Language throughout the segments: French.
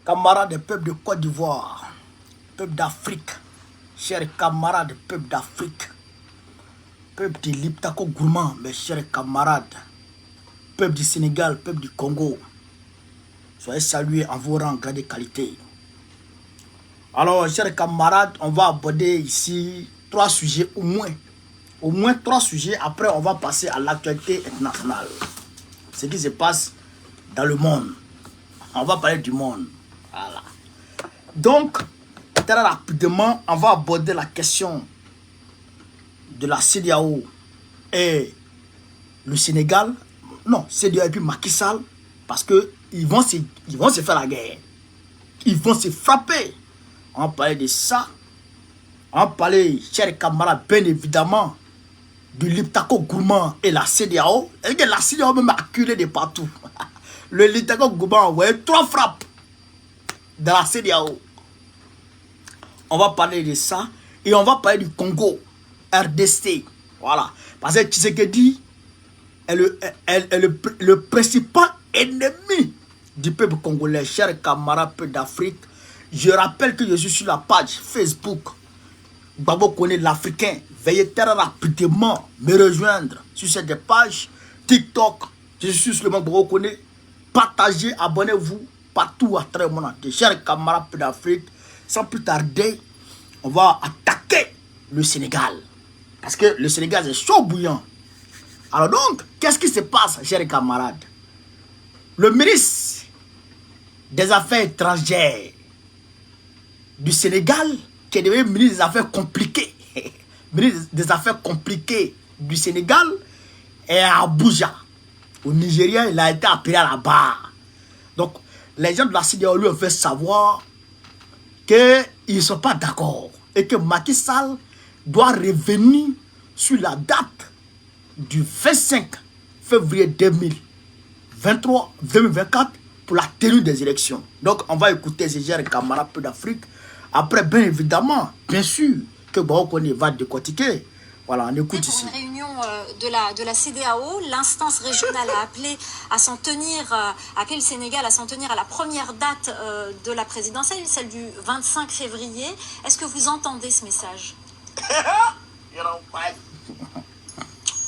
Camarades des peuples de Côte d'Ivoire, peuple d'Afrique, chers camarades peuple d'Afrique, peuple de Liptako Gourmand, mes chers camarades, peuple du Sénégal, peuple du Congo, soyez salués en vos rangs, grade qualité. Alors, chers camarades, on va aborder ici 3 sujets au moins 3 sujets. Après, on va passer à l'actualité internationale. Ce qui se passe dans le monde. On va parler du monde. Voilà. Donc, très rapidement, on va aborder la question de la CEDEAO et le Sénégal. Non, CEDEAO et puis Macky Sall. Parce qu'ils vont se faire la guerre. Ils vont se frapper. On va parler de ça. On va parler, chers camarades, bien évidemment, du Liptako Gourmand et la CEDEAO. Et la CEDEAO même acculé de partout. Le Liptako Gourmand, ouais, 3 frappes dans la CEDEAO. On va parler de ça. Et on va parler du Congo, RDC. Voilà. Parce que Tshisekedi est le principal ennemi du peuple congolais. Chers camarades, peuple d'Afrique. Je rappelle que je suis sur la page Facebook Babo connaît l'Africain. Veuillez très rapidement me rejoindre sur cette page TikTok. Je suis sur le monde Babo connaît. Partagez, abonnez-vous partout à travers mon entier. Chers camarades d'Afrique, sans plus tarder, on va attaquer le Sénégal. Parce que le Sénégal est chaud bouillant. Alors donc, qu'est-ce qui se passe, chers camarades? Le ministre des Affaires étrangères du Sénégal, qui est devenu ministre des Affaires compliquées, ministre des Affaires compliquées du Sénégal, est à Abuja. Au Nigeria, il a été appelé là-bas. Donc, les gens de la CEDEAO lui ont fait savoir qu'ils ne sont pas d'accord et que Macky Sall doit revenir sur la date du 25 février 2024 pour la tenue des élections. Donc, on va écouter ces chers camarades d'Afrique. Après, bien évidemment, bien sûr, que Baokone va décortiquer. Voilà, on écoute ici. Pour une réunion de la CEDEAO, l'instance régionale a appelé à s'en tenir, appelé le Sénégal à s'en tenir à la première date de la présidentielle, celle du 25 février. Est-ce que vous entendez ce message?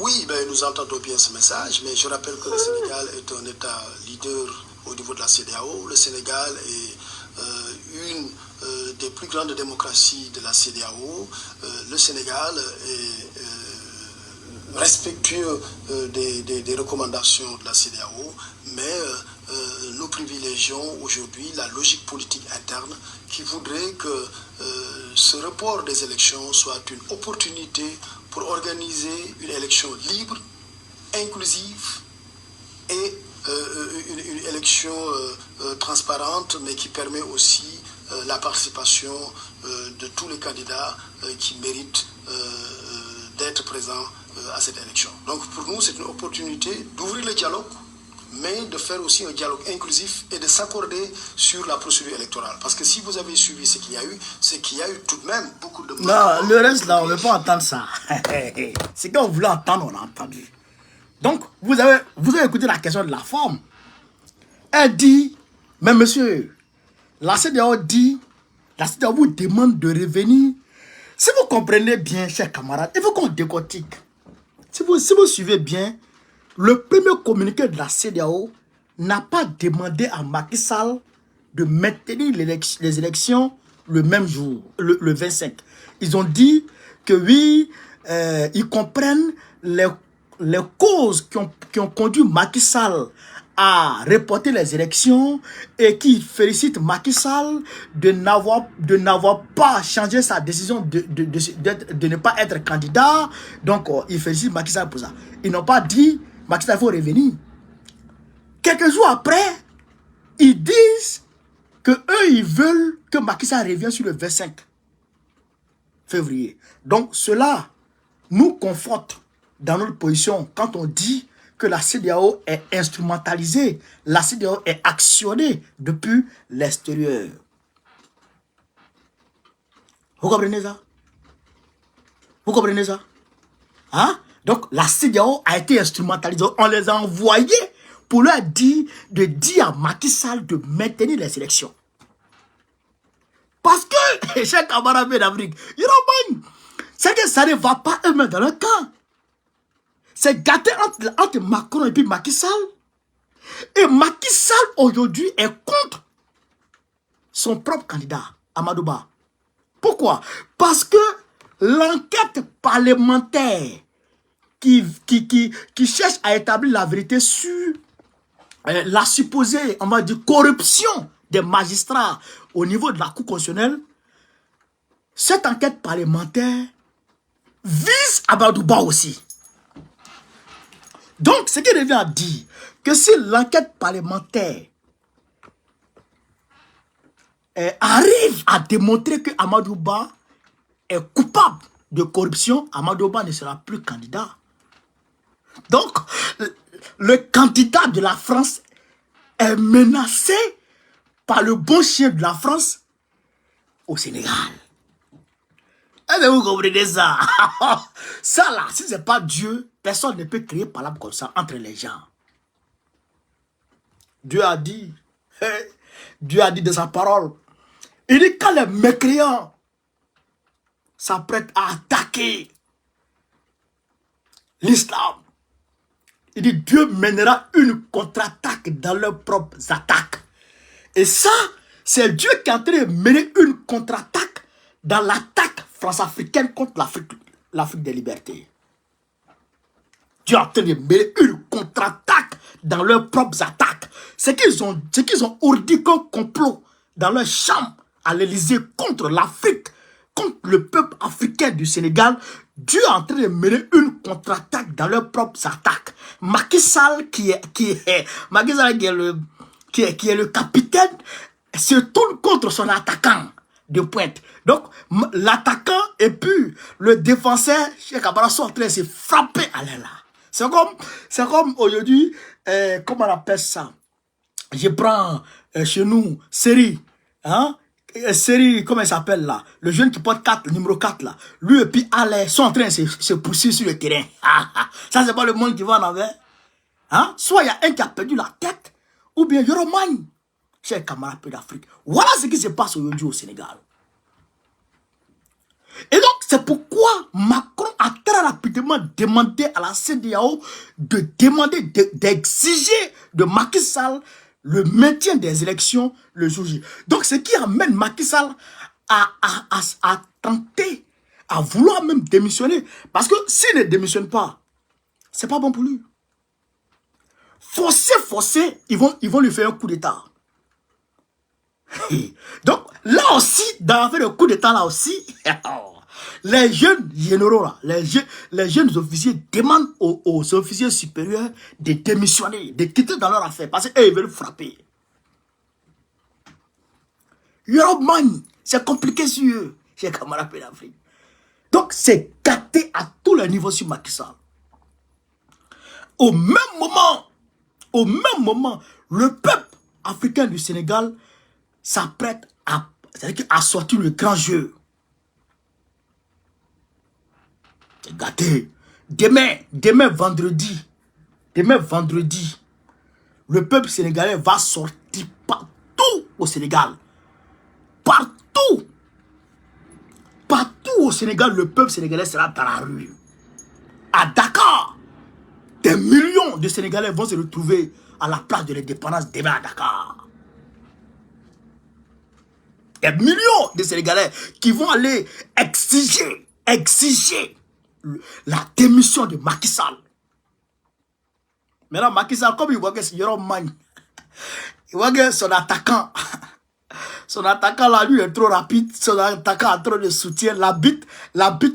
Oui, ben, nous entendons bien ce message, mais je rappelle que le Sénégal est un État leader au niveau de la CEDEAO. Le Sénégal est une des plus grandes démocraties de la CEDEAO. Le Sénégal est respectueux des recommandations de la CEDEAO, mais nous privilégions aujourd'hui la logique politique interne qui voudrait que ce report des élections soit une opportunité pour organiser une élection libre, inclusive et une élection transparente, mais qui permet aussi la participation de tous les candidats qui méritent d'être présents à cette élection. Donc pour nous, c'est une opportunité d'ouvrir le dialogue, mais de faire aussi un dialogue inclusif et de s'accorder sur la procédure électorale. Parce que si vous avez suivi ce qu'il y a eu, c'est qu'il y a eu tout de même beaucoup de... Non, le reste là, on ne veut pas entendre ça. C'est qu'on voulait entendre, on a entendu. Donc, vous avez écouté la question de la forme. Elle dit, mais monsieur, la CEDEAO dit, la CEDEAO vous demande de revenir. Si vous comprenez bien, chers camarades, il faut qu'on décortique. Si vous suivez bien, le premier communiqué de la CEDEAO n'a pas demandé à Macky Sall de maintenir les élections le même jour, le 25. Ils ont dit que oui, ils comprennent les causes qui ont conduit Macky Sall à reporter les élections et qui félicite Macky Sall de n'avoir pas changé sa décision de ne pas être candidat. Donc, ils félicitent Macky Sall pour ça. Ils n'ont pas dit Macky Sall, il faut revenir. Quelques jours après, ils disent que eux, ils veulent que Macky Sall revienne sur le 25 février. Donc, cela nous conforte dans notre position quand on dit que la CEDEAO est instrumentalisée, la CEDEAO est actionnée depuis l'extérieur. Vous comprenez ça? Vous comprenez ça? Hein? Donc, la CEDEAO a été instrumentalisée. On les a envoyés pour leur dire à Macky Sall de maintenir les élections. Parce que, chers camarades d'Afrique, c'est que ça ne va pas eux-mêmes dans le camp. C'est gâté entre Macron et puis Macky Sall. Et Macky Sall, aujourd'hui, est contre son propre candidat, Amadou Ba. Pourquoi? Parce que l'enquête parlementaire qui cherche à établir la vérité sur la supposée, on va dire, corruption des magistrats au niveau de la Cour constitutionnelle, cette enquête parlementaire vise Amadou Ba aussi. Donc, ce qui revient à dire que si l'enquête parlementaire arrive à démontrer que Amadou Ba est coupable de corruption, Amadou Ba ne sera plus candidat. Donc, le candidat de la France est menacé par le bon chef de la France au Sénégal. Est-ce que vous comprenez ça? Ça là, si ce n'est pas Dieu, personne ne peut créer palabre comme ça entre les gens. Dieu a dit de sa parole, il dit quand les mécréants s'apprêtent à attaquer l'islam, il dit Dieu mènera une contre-attaque dans leurs propres attaques. Et ça, c'est Dieu qui est en train de mener une contre-attaque dans l'attaque france-africaine contre l'Afrique des libertés. Dieu est en train de mener une contre-attaque dans leurs propres attaques. Ce qu'ils ont ourdi comme complot dans leur chambre à l'Élysée contre l'Afrique, contre le peuple africain du Sénégal, Dieu est en train de mener une contre-attaque dans leurs propres attaques. Macky Sall, qui est le capitaine, se tourne contre son attaquant de pointe. Donc, l'attaquant et puis le défenseur, Cheikh Abara, sont en train de se frapper à l'aile là. C'est comme aujourd'hui, comment on appelle ça? Je prends chez nous, série, hein? Série, comment il s'appelle là? Le jeune qui porte 4, le numéro 4 là. Lui et puis Alain sont en train de se poursuivre sur le terrain. Ça, c'est pas le monde qui va en envers. Hein? Soit il y a un qui a perdu la tête, ou bien Yoroman, chers camarades d'Afrique. Voilà ce qui se passe aujourd'hui au Sénégal. Et donc, c'est pourquoi Macron a très rapidement demandé à la CEDEAO d'exiger de Macky Sall le maintien des élections le jour J. Donc, ce qui amène Macky Sall à tenter, à vouloir même démissionner. Parce que s'il ne démissionne pas, c'est pas bon pour lui. Forcé, ils vont lui faire un coup d'État. Donc, là aussi, dans l'affaire de coup d'État, là aussi, les jeunes généraux, là, les jeunes officiers demandent aux officiers supérieurs de démissionner, de quitter dans leur affaire, parce qu'eux, ils veulent frapper. Yorobman, c'est compliqué sur eux, chers camarades d'Afrique. Donc, c'est gâté à tous les niveaux sur Macky Sall. Au même moment, le peuple africain du Sénégal s'apprête à sortir le grand jeu. C'est gâté. Demain vendredi, le peuple sénégalais va sortir partout au Sénégal. Partout au Sénégal, le peuple sénégalais sera dans la rue. À Dakar, des millions de Sénégalais vont se retrouver à la place de l'indépendance demain à Dakar. Des millions de Sénégalais qui vont aller exiger la démission de Macky Sall. Maintenant, Macky Sall, comme il voit que c'est Yoroman, il voit que son attaquant là, lui est trop rapide, son attaquant a trop de soutien, la bite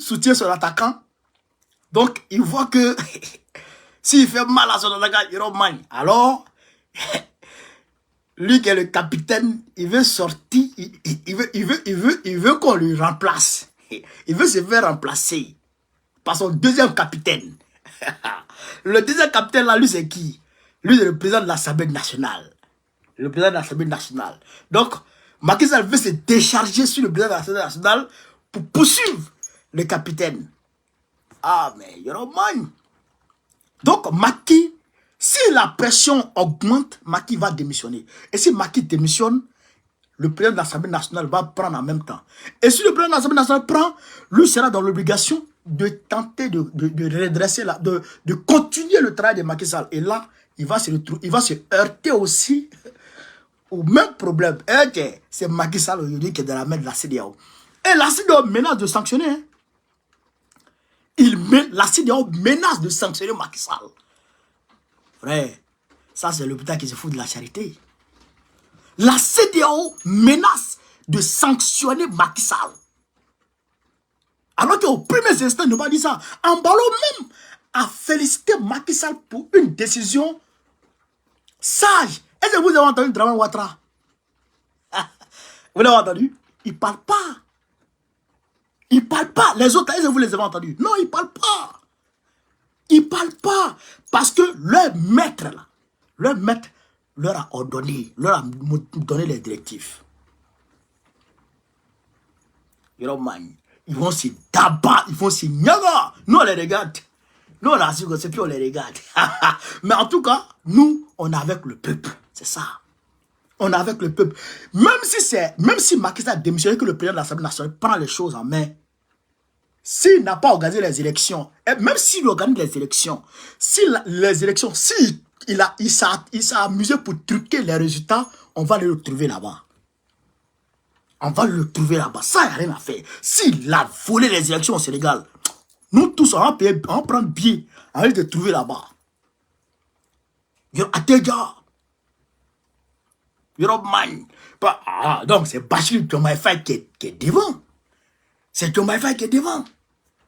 soutient son attaquant. Donc, il voit que s'il fait mal à son attaquant, Yoroman, alors, lui qui est le capitaine, il veut sortir, il veut qu'on lui remplace. Il veut se faire remplacer par son deuxième capitaine. Le deuxième capitaine là, lui c'est qui? Lui c'est le président de l'Assemblée nationale. Le président de l'Assemblée nationale. Donc, Macky Sall veut se décharger sur le président de l'Assemblée nationale pour poursuivre le capitaine. Ah mais Yoroman. Donc Macky, si la pression augmente, Macky va démissionner. Et si Macky démissionne, le président de l'Assemblée nationale va prendre en même temps. Et si le président de l'Assemblée nationale prend, lui sera dans l'obligation de tenter de redresser, de continuer le travail de Macky Sall. Et là, il va se heurter aussi au même problème. C'est Macky Sall aujourd'hui qui est dans la main de la CEDEAO. Et la CEDEAO menace de sanctionner. Hein. La CEDEAO menace de sanctionner Macky Sall. Frère, ça c'est l'hôpital qui se fout de la charité. La CEDEAO menace de sanctionner Macky Sall. Alors qu'au premier instant, il ne va pas dire ça. Embalo même a félicité Macky Sall pour une décision sage. Est-ce que vous avez entendu Dramane Ouattara? Vous l'avez entendu? Il ne parle pas. Il ne parle pas. Les autres, est-ce que vous les avez entendus? Non, il ne parle pas. Il ne parle pas. Parce que leur maître, là, leur a ordonné, leur a donné les directives. Ils vont se tabac, ils vont se nyaga. Nous, on les regarde. Nous, on a su que c'est plus on les regarde. Mais en tout cas, nous, on est avec le peuple. C'est ça. On est avec le peuple. Même si Macky Sall a démissionné, que le président de l'Assemblée nationale prend les choses en main, s'il n'a pas organisé les élections, et même s'il organise les élections, il s'est amusé pour truquer les résultats, on va le trouver là-bas. On va le trouver là-bas. Ça, il n'y a rien à faire. S'il a volé les élections au Sénégal, nous tous, on va prendre billet, on va le trouver là-bas. Donc, c'est Bachir Diomaye Faye qui est devant. C'est Diomaye Faye qui est devant.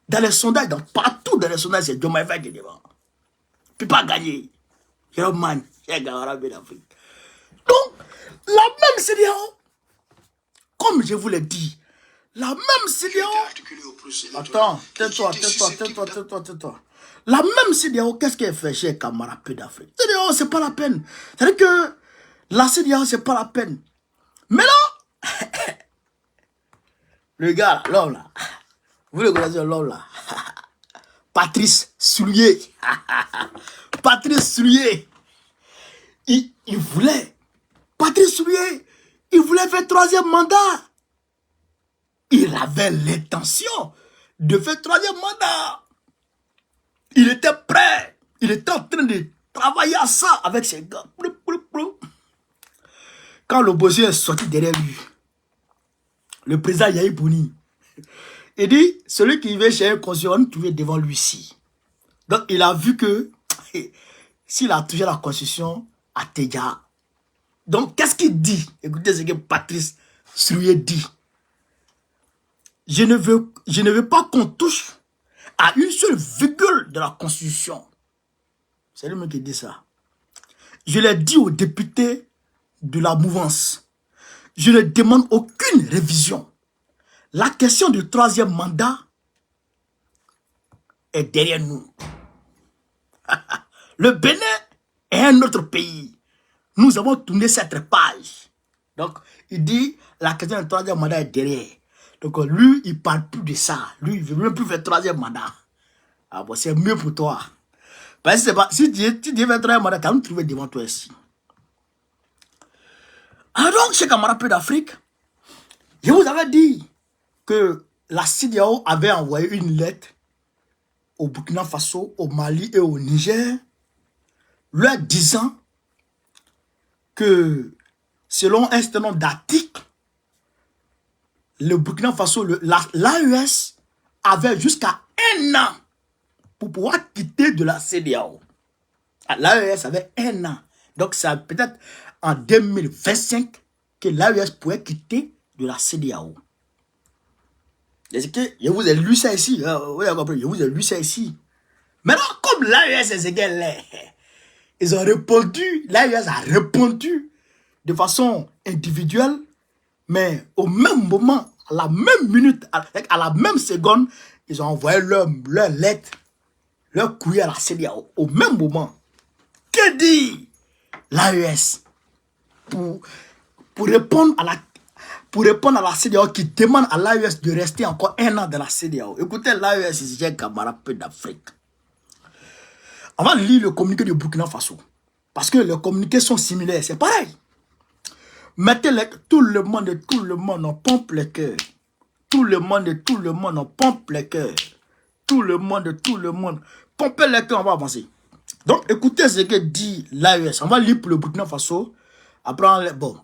Dans les sondages, partout dans les sondages, c'est Diomaye Faye qui est devant. Il ne peut pas gagner. Donc, la même CEDEAO, comme je vous l'ai dit, la même CEDEAO... Attends, tais-toi. La même CEDEAO, qu'est-ce qu'elle fait chez Camara Peu d'Afrique? CEDEAO, c'est pas la peine. C'est-à-dire que la CEDEAO, c'est pas la peine. Mais là, le gars, l'homme là, vous le connaissez, l'homme là, Patrice Soulier. Patrice Soulier, il voulait, Patrice Soulier, il voulait faire 3e mandat. Il avait l'intention de faire 3e mandat. Il était prêt. Il était en train de travailler à ça avec ses gars. Quand l'opposition est sorti derrière lui, le président Yahi Bouni, il dit, celui qui veut chez un constitution, on trouve devant lui ici. Donc il a vu que s'il a touché la constitution à Teja. Donc qu'est-ce qu'il dit? Écoutez ce que Patrice Soulier dit. Je ne veux pas qu'on touche à une seule virgule de la Constitution. C'est lui-même qui dit ça. Je l'ai dit aux députés de la mouvance. Je ne demande aucune révision. La question du 3e mandat est derrière nous. Le Bénin est un autre pays. Nous avons tourné cette page. Donc, il dit la question du 3e mandat est derrière. Donc, lui, il ne parle plus de ça. Lui, il ne veut même plus faire 3e mandat. Ah bon, c'est mieux pour toi. Parce que si tu veux faire 3e mandat, tu vas nous trouver devant toi ici. Alors, chez Camara Peu d'Afrique, je vous avais dit que la CEDEAO avait envoyé une lettre au Burkina Faso, au Mali et au Niger, leur disant que selon un certain nombre d'articles, le Burkina Faso, l'AES avait jusqu'à 1 an pour pouvoir quitter de la CEDEAO. L'AES avait 1 an. Donc c'est peut-être en 2025 que l'AES pourrait quitter de la CEDEAO. Est-ce que je vous ai lu ça ici? Vous avez compris, je vous ai lu ça ici. Maintenant, comme l'AES est ce qu'elle est, ils ont répondu, l'AES a répondu de façon individuelle, mais au même moment, à la même minute, à la même seconde, ils ont envoyé leur lettre, leur courrier à la CEDEAO, au même moment. Que dit l'AES pour répondre à la CEDEAO qui demande à l'AES de rester encore 1 an dans la CEDEAO? Écoutez, l'AES, c'est Camara Peu d'Afrique. On va lire le communiqué du Burkina Faso. Parce que les communiqués sont similaires, c'est pareil. Mettez-les, tout le monde, on pompe les cœurs. Tout le monde, on pompe les cœurs. Tout le monde, pompez les cœurs, on va avancer. Donc, écoutez ce que dit l'AES. On va lire pour le Burkina Faso. Après, bon,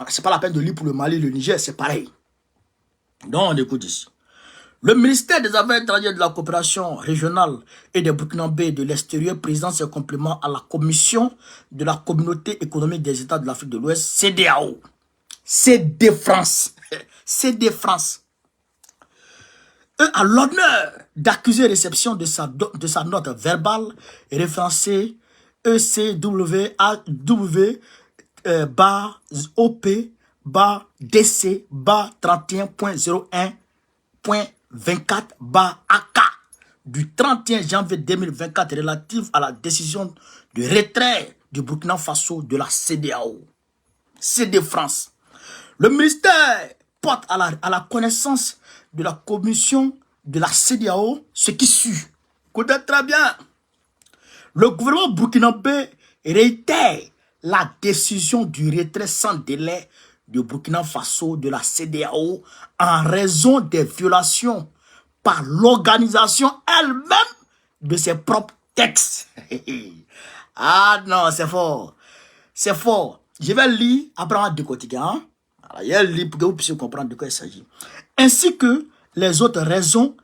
c'est pas la peine de lire pour le Mali, le Niger, c'est pareil. Donc, on écoute ici. Le ministère des Affaires étrangères de la coopération régionale et des Burkinabés de l'extérieur présente ses compléments à la commission de la communauté économique des États de l'Afrique de l'Ouest, CEDEAO. CD France. CD France. A l'honneur d'accuser réception de sa note verbale référencée ECW/OP/DC/31.01.24/AK du 31 janvier 2024 relative à la décision de retrait du Burkina Faso de la CEDEAO. CD France. Le ministère porte à la connaissance de la commission de la CEDEAO ce qui suit. Écoutez très bien. Le gouvernement burkinabé réitère la décision du retrait sans délai du Burkina Faso de la CEDEAO en raison des violations par l'organisation elle-même de ses propres textes. Ah non, c'est fort. C'est fort. Je vais lire, après on va décortiquer. Hein? Alors, je vais lire pour que vous puissiez comprendre de quoi il s'agit. Ainsi que les autres raisons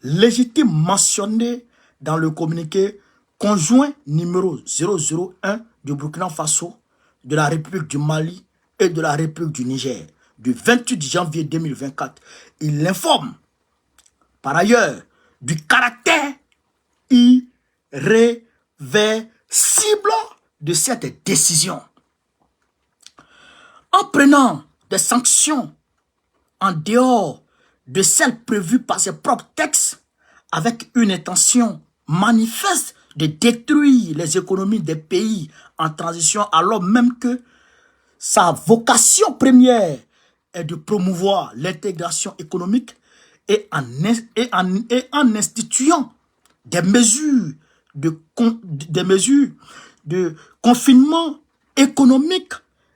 légitimes mentionnées dans le communiqué conjoint numéro 001 du Burkina Faso, de la République du Mali et de la République du Niger du 28 janvier 2024. Il informe par ailleurs du caractère irréversible de cette décision. En prenant des sanctions en dehors de celles prévues par ses propres textes, avec une intention manifeste de détruire les économies des pays en transition, alors même que sa vocation première est de promouvoir l'intégration économique et en instituant des mesures de confinement économique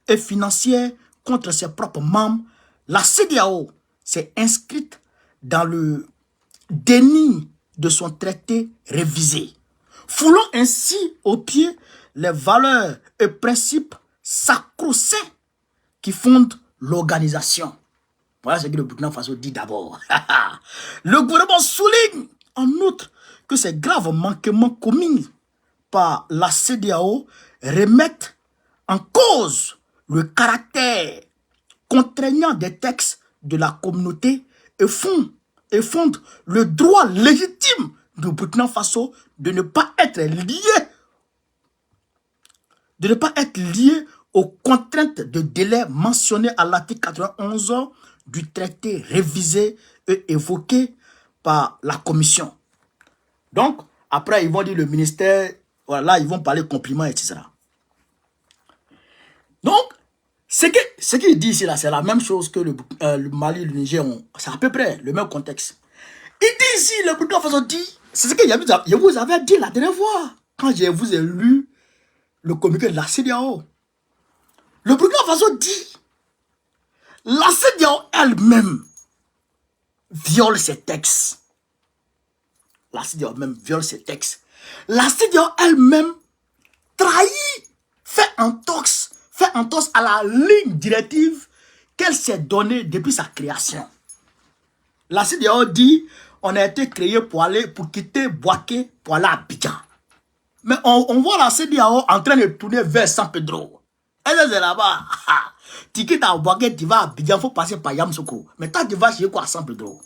et financier contre ses propres membres, la CEDEAO s'est inscrite dans le déni de son traité révisé, foulant ainsi aux pieds les valeurs et principes sacro-saints qui fondent l'organisation. Voilà ce que le Burkina Faso dit d'abord. Le gouvernement souligne en outre que ces graves manquements commis par la CEDEAO remettent en cause le caractère contraignant des textes de la communauté et fondent le droit légitime du Burkina Faso de ne pas être lié aux contraintes de délai mentionnées à l'article 91 du traité révisé et évoqué par la commission. Donc, après, ils vont dire le ministère, voilà, ils vont parler compliments, etc. Donc, ce qu'il dit ici, là, c'est la même chose que le Mali et le Niger ont. C'est à peu près le même contexte. Il dit ici, le Burkina Faso dit, c'est ce que je vous avais dit la dernière fois, quand je vous ai lu le communiqué de la CEDEAO. Le Burkina Faso dit, la CEDEAO elle-même viole ses textes. La CEDEAO elle-même viole ses textes. La CEDEAO elle-même trahit, fait un tox à la ligne directive qu'elle s'est donnée depuis sa création. La CEDEAO dit, on a été créé pour quitter Bouaké pour aller à Abidjan. Mais on voit la CEDEAO en train de tourner vers San Pedro. Et c'est là-bas. Tu quittes à Bouaké, tu vas à Abidjan, il faut passer par Yamoussoukro. Mais toi, tu vas chez quoi à San Pedro?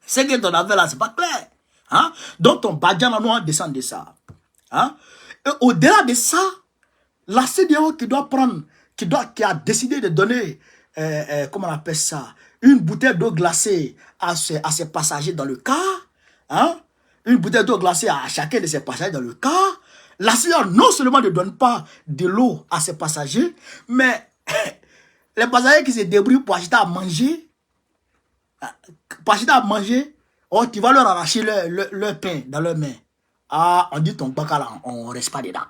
Ce que ton affaire là, c'est pas clair. Hein? Donc ton Badian là, on descend de ça. Hein? Et au-delà de ça, la CEDEAO qui a décidé de donner, comment on appelle ça, une bouteille d'eau glacée à ses passagers dans le car, hein? Une bouteille d'eau glacée à chacun de ses passagers dans le car. La CEDEAO non seulement ne donne pas de l'eau à ses passagers, mais les passagers qui se débrouillent pour acheter à manger, oh, tu vas leur arracher leur pain dans leurs mains. Ah, on dit ton bacala, on ne reste pas dedans.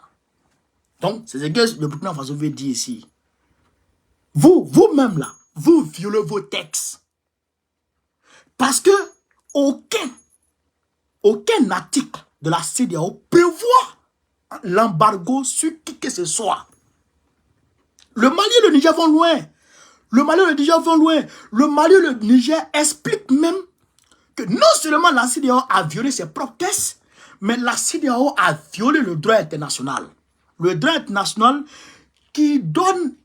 Donc, c'est ce que le Burkina Faso veut dire ici. Vous-même là, vous violez vos textes. Parce que aucun article de la CEDEAO prévoit l'embargo sur qui que ce soit. Le Mali et le Niger vont loin. Le Mali et le Niger vont loin. Le Mali et le Niger expliquent même que non seulement la CEDEAO a violé ses propres textes, mais la CEDEAO a violé le droit international. Le droit international qui donne,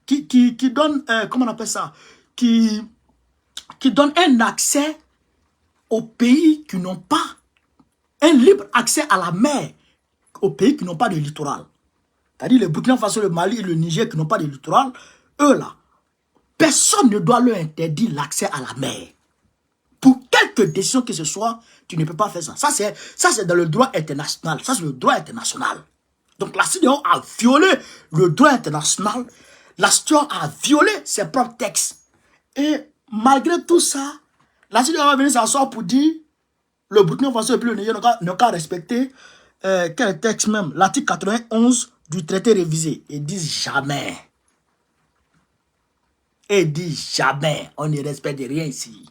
comment on appelle ça, qui donne un accès aux pays qui n'ont pas, un libre accès à la mer, aux pays qui n'ont pas de littoral. C'est-à-dire le Burkina Faso, le Mali et le Niger qui n'ont pas de littoral, eux là, personne ne doit leur interdire l'accès à la mer. Pour quelque décision que ce soit, tu ne peux pas faire ça. Ça, c'est dans le droit international. Ça, c'est le droit international. Donc, la CEDEAO a violé le droit international. La CEDEAO a violé ses propres textes. Et malgré tout ça, la CEDEAO va venir s'asseoir pour dire le Burkina Faso et puis le Niger n'ont qu'à respecter quel texte même, l'article 91 du traité révisé. Ils disent jamais. Ils disent jamais. On ne respecte rien ici.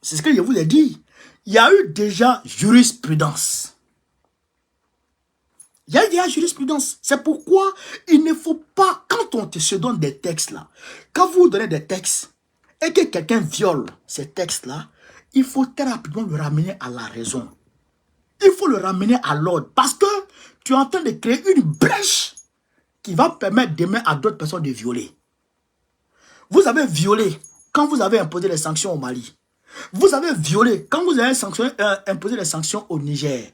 C'est ce que je vous ai dit. Il y a eu déjà jurisprudence. Il y a eu déjà jurisprudence. C'est pourquoi il ne faut pas, quand on se donne des textes là, quand vous donnez des textes et que quelqu'un viole ces textes là, il faut très rapidement le ramener à la raison. Il faut le ramener à l'ordre. Parce que tu es en train de créer une brèche qui va permettre demain à d'autres personnes de violer. Vous avez violé quand vous avez imposé les sanctions au Mali. Vous avez violé quand vous avez imposé les sanctions au Niger.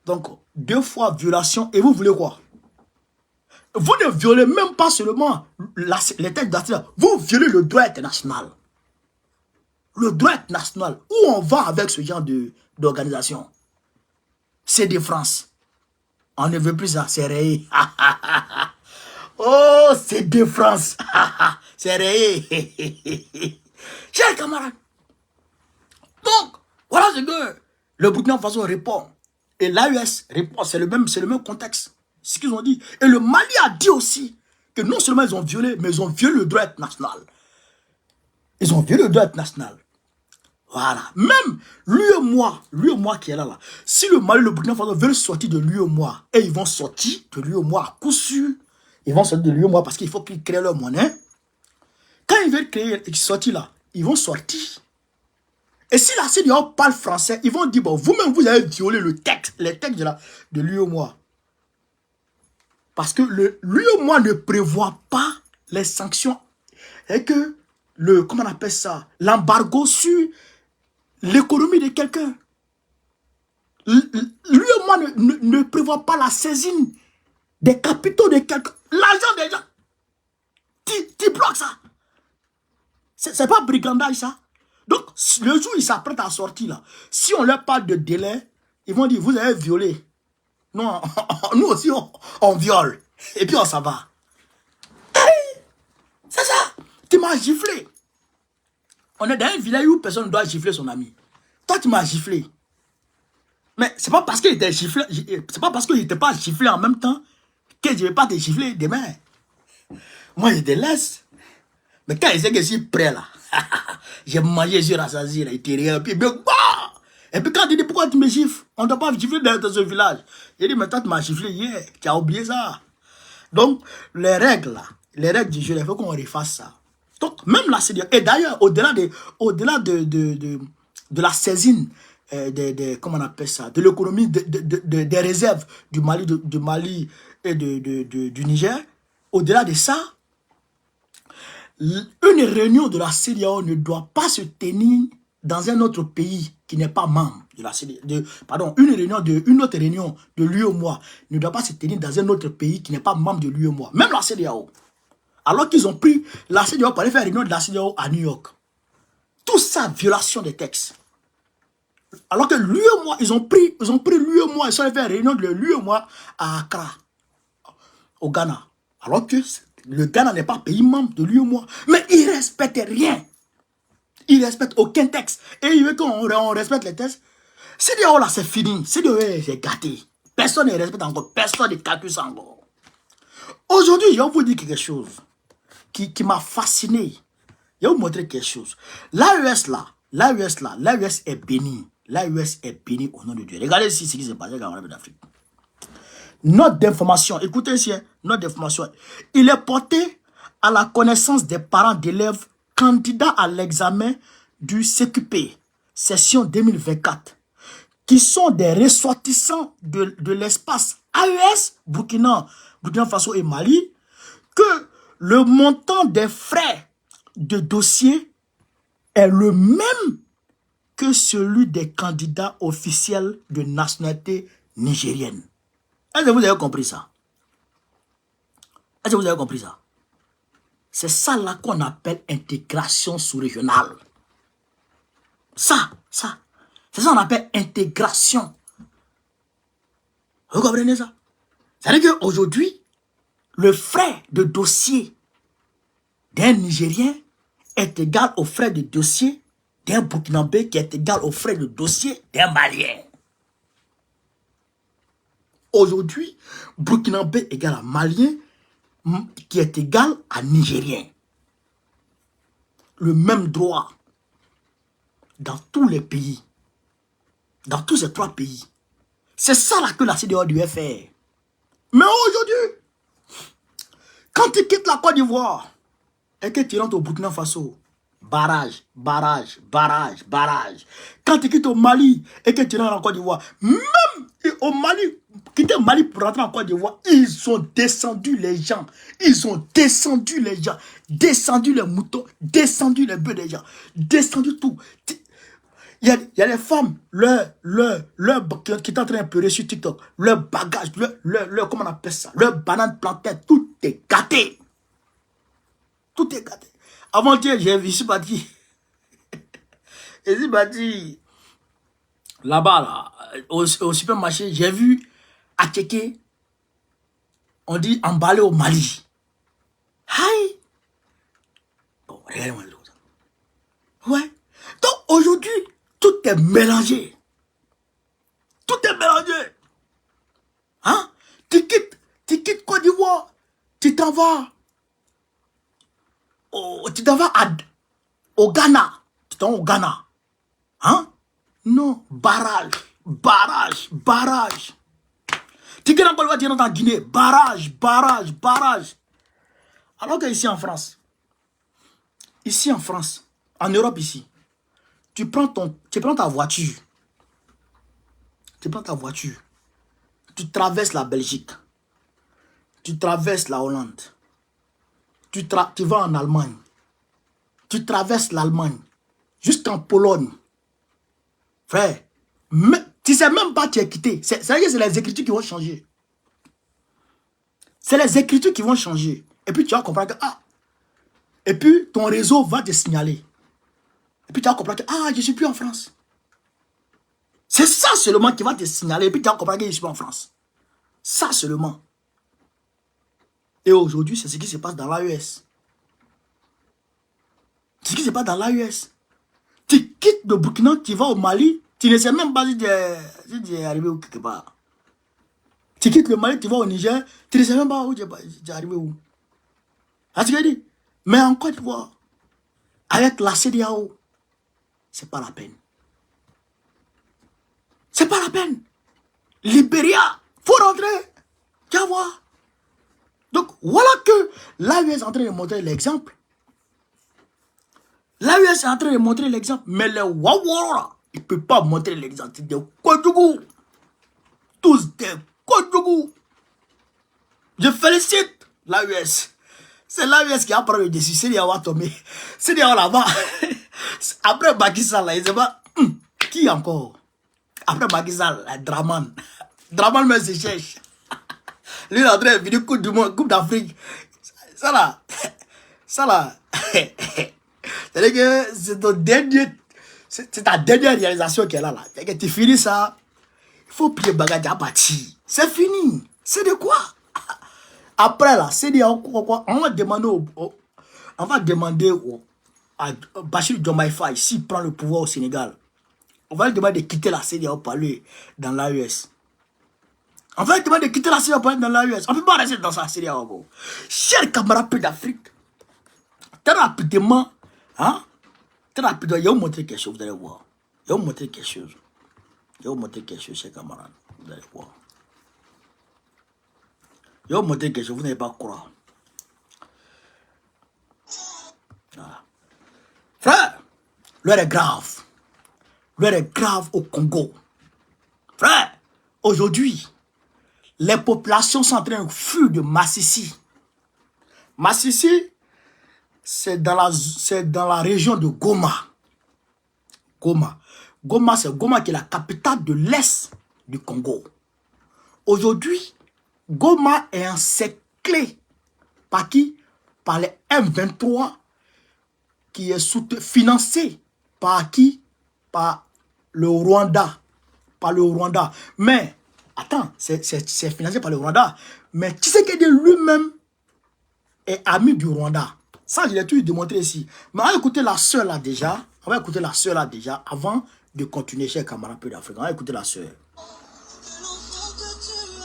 Donc, 2 fois violation et vous voulez quoi? Vous ne violez même pas seulement les textes d'article, vous violez le droit international. Le droit international. Où on va avec ce genre d'organisation? C'est de France. On ne veut plus ça, c'est rayé. Oh, c'est de France. C'est rayé. Chers camarades. Donc, voilà ce que le Burkina Faso répond. Et l'AES répond, c'est le même contexte. C'est ce qu'ils ont dit. Et le Mali a dit aussi que non seulement ils ont violé, mais ils ont violé le droit international. Ils ont violé le droit international. Voilà. Même l'UEMOA qui est là. Si le Mali et le Burkina Faso veulent sortir de l'UEMOA, et ils vont sortir de l'UEMOA à coup sûr, ils vont sortir de l'UEMOA parce qu'il faut qu'ils créent leur monnaie. Quand ils veulent sortir là, ils vont sortir. Et si la CEDEAO parle français, ils vont dire, bon, vous-même, vous avez violé les textes de l'UEMOA. Parce que l'UEMOA ne prévoit pas les sanctions et que comment on appelle ça, l'embargo sur l'économie de quelqu'un. L'UEMOA ne prévoit pas la saisine des capitaux de quelqu'un. L'argent des gens. Tu bloques ça. C'est pas brigandage ça. Donc, le jour où ils s'apprêtent à sortir là, si on leur parle de délai, ils vont dire, vous avez violé. Non, nous aussi on viole. Et puis on s'en va. C'est ça. Tu m'as giflé. On est dans un village où personne ne doit gifler son ami. Toi, tu m'as giflé. Mais c'est pas parce qu'il était giflé, c'est pas parce qu'il n'était pas giflé en même temps que je ne vais pas te gifler demain. Moi, je te laisse. Mais quand il sait que je suis prêt là, j'ai mangé sur Rassasi, il était rien. Et puis quand il dit pourquoi tu me gifles, on ne doit pas gifler dans ce village. Il dit, mais toi, tu m'as giflé hier, tu as oublié ça. Donc, les règles du jeu, il faut qu'on refasse ça. Donc, même la CEDEAO, et d'ailleurs, au-delà de la saisine, comment on appelle ça, de l'économie, des réserves du Mali et du Niger, au-delà de ça, une réunion de la CEDEAO ne doit pas se tenir dans un autre pays qui n'est pas membre de la CEDEAO. Pardon, une autre réunion de l'UEMOA ne doit pas se tenir dans un autre pays qui n'est pas membre de l'UEMOA. Même la CEDEAO. Alors qu'ils ont pris la CEDEAO pour aller faire une réunion de la CEDEAO à New York. Tout ça, violation des textes. Alors que l'UEMOA, ils ont pris l'UEMOA, ils sont allés faire une réunion de l'UEMOA à Accra, au Ghana. Alors que le Ghana n'est pas pays membre de l'UEMOA. Mais ils ne respectent rien. Ils ne respectent aucun texte. Et ils veulent qu'on respecte les textes. CEDEAO là, c'est fini. CEDEAO, c'est gâté. Personne ne respecte encore. Personne ne calcule ça encore. Aujourd'hui, je vais vous dire quelque chose. qui m'a fasciné. Je vais vous montrer quelque chose. L'AES est bénie. L'AES est bénie au nom de Dieu. Regardez ici ce qui s'est passé dans la d'Afrique. Note d'information, écoutez ici, note d'information. Il est porté à la connaissance des parents d'élèves candidats à l'examen du CQP, session 2024, qui sont des ressortissants de l'espace AES, Burkina Faso et Mali, que le montant des frais de dossier est le même que celui des candidats officiels de nationalité nigérienne. Est-ce que vous avez compris ça? Est-ce que vous avez compris ça? C'est ça là qu'on appelle intégration sous-régionale. C'est ça qu'on appelle intégration. Vous comprenez ça? C'est-à-dire qu'aujourd'hui, le frais de dossier d'un Nigérien est égal au frais de dossier d'un Burkinabé qui est égal au frais de dossier d'un Malien. Aujourd'hui, Burkinabé égale à Malien qui est égal à Nigérien. Le même droit dans tous les pays. Dans tous ces 3 pays. C'est ça là que la CEDEAO devait faire. Mais aujourd'hui, quand tu quittes la Côte d'Ivoire et que tu rentres au Burkina Faso, barrage. Quand tu quittes au Mali et que tu rentres en Côte d'Ivoire, même au Mali, quitter le Mali pour rentrer en Côte d'Ivoire, ils ont descendu les gens. Descendu les moutons, descendu les bœufs des gens, descendu tout. Il y a les femmes, qui sont en train de pleurer sur TikTok, leur bagage, comment on appelle ça, leur banane plantain, tout est gâté. Tout est gâté. Avant-hier, j'ai vu, là-bas, là, au supermarché, j'ai vu Ateke, on dit emballé au Mali. Aïe! Bon, regardez-moi l'autre. Ouais. Donc aujourd'hui, tout est mélangé. Tout est mélangé. Hein? Tu quittes Côte d'Ivoire, tu t'en vas au Ghana. Tu t'en vas au Ghana. Hein? Non, barrage. Tu quittes encore le dans Guinée, barrage. Alors que ici en France, en Europe ici, tu prends ta voiture, tu traverses la Belgique, tu traverses la Hollande, tu vas en Allemagne, tu traverses l'Allemagne, jusqu'en Pologne. Frère, tu sais même pas tu es quitté. C'est les écritures qui vont changer. C'est les écritures qui vont changer. Et puis tu vas comprendre que, et puis ton réseau va te signaler. Et puis tu vas comprendre que, je ne suis plus en France. C'est ça seulement qui va te signaler. Et puis tu vas comprendre que je suis plus en France. Ça seulement. Et aujourd'hui, c'est ce qui se passe dans l'AES. C'est ce qui se passe dans l'AES. Tu quittes le Burkina, tu vas au Mali, tu ne sais même pas si tu es arrivé où quelque part. Tu quittes le Mali, tu vas au Niger, tu ne sais même pas où tu es arrivé où. Ah, tu as dit? Mais en Côte d'Ivoire, avec la CEDEAO, c'est pas la peine. C'est pas la peine. Libéria, faut rentrer. Tu vas voir. Donc, voilà que l'AES est en train de montrer l'exemple. L'AES est en train de montrer l'exemple. Mais les Wawara, ils ne peuvent pas montrer l'exemple. C'est des Kodjougou. Tous des Kodjougou. Je félicite l'AES. C'est l'AES qui a pris le dessus. C'est l'AES tombé. C'est l'AES là-bas. Après Macky Sall, là, il ne sait pas. Qui encore? Après Macky Sall, Draman. Draman me se cherche. Lui, il est en train de venir Coupe du Monde, Coupe d'Afrique. Ça là. C'est-à-dire que c'est ta dernière réalisation qu'elle a là. Que tu finis ça, il faut plier bagage à partir. C'est fini. C'est de quoi? Après là, c'est dit quoi? On va demander à Bachir Diomaye Faye s'il prend le pouvoir au Sénégal. On va lui demander de quitter la CEDEAO pour aller dans l'AES. On va lui demander de quitter la CEDEAO pour aller dans l'AES. On ne peut pas rester dans sa CEDEAO. Chers camarades d'Afrique, très rapidement, hein, très rapidement, il va vous montrer quelque chose, vous allez voir. Il va vous montrer quelque chose. Il va vous montrer quelque chose, chers camarades. Vous allez voir. Il va vous montrer quelque chose, vous n'allez pas croire. Voilà. Frère, l'heure est grave. L'heure est grave au Congo. Frère, aujourd'hui, les populations sont en train de fuir de Massissi. Massissi, c'est dans la région de Goma. Goma, c'est Goma qui est la capitale de l'Est du Congo. Aujourd'hui, Goma est encerclé par qui? Par les M23 qui est financé par qui? Par le Rwanda. Par le Rwanda. Mais, attends, c'est financé par le Rwanda. Mais Tshisekedi lui-même est ami du Rwanda. Ça, je l'ai tout démontré ici. Mais on va écouter la sœur là déjà. On va écouter la sœur là déjà avant de continuer, chers camarades peu d'Afrique. On va écouter la sœur.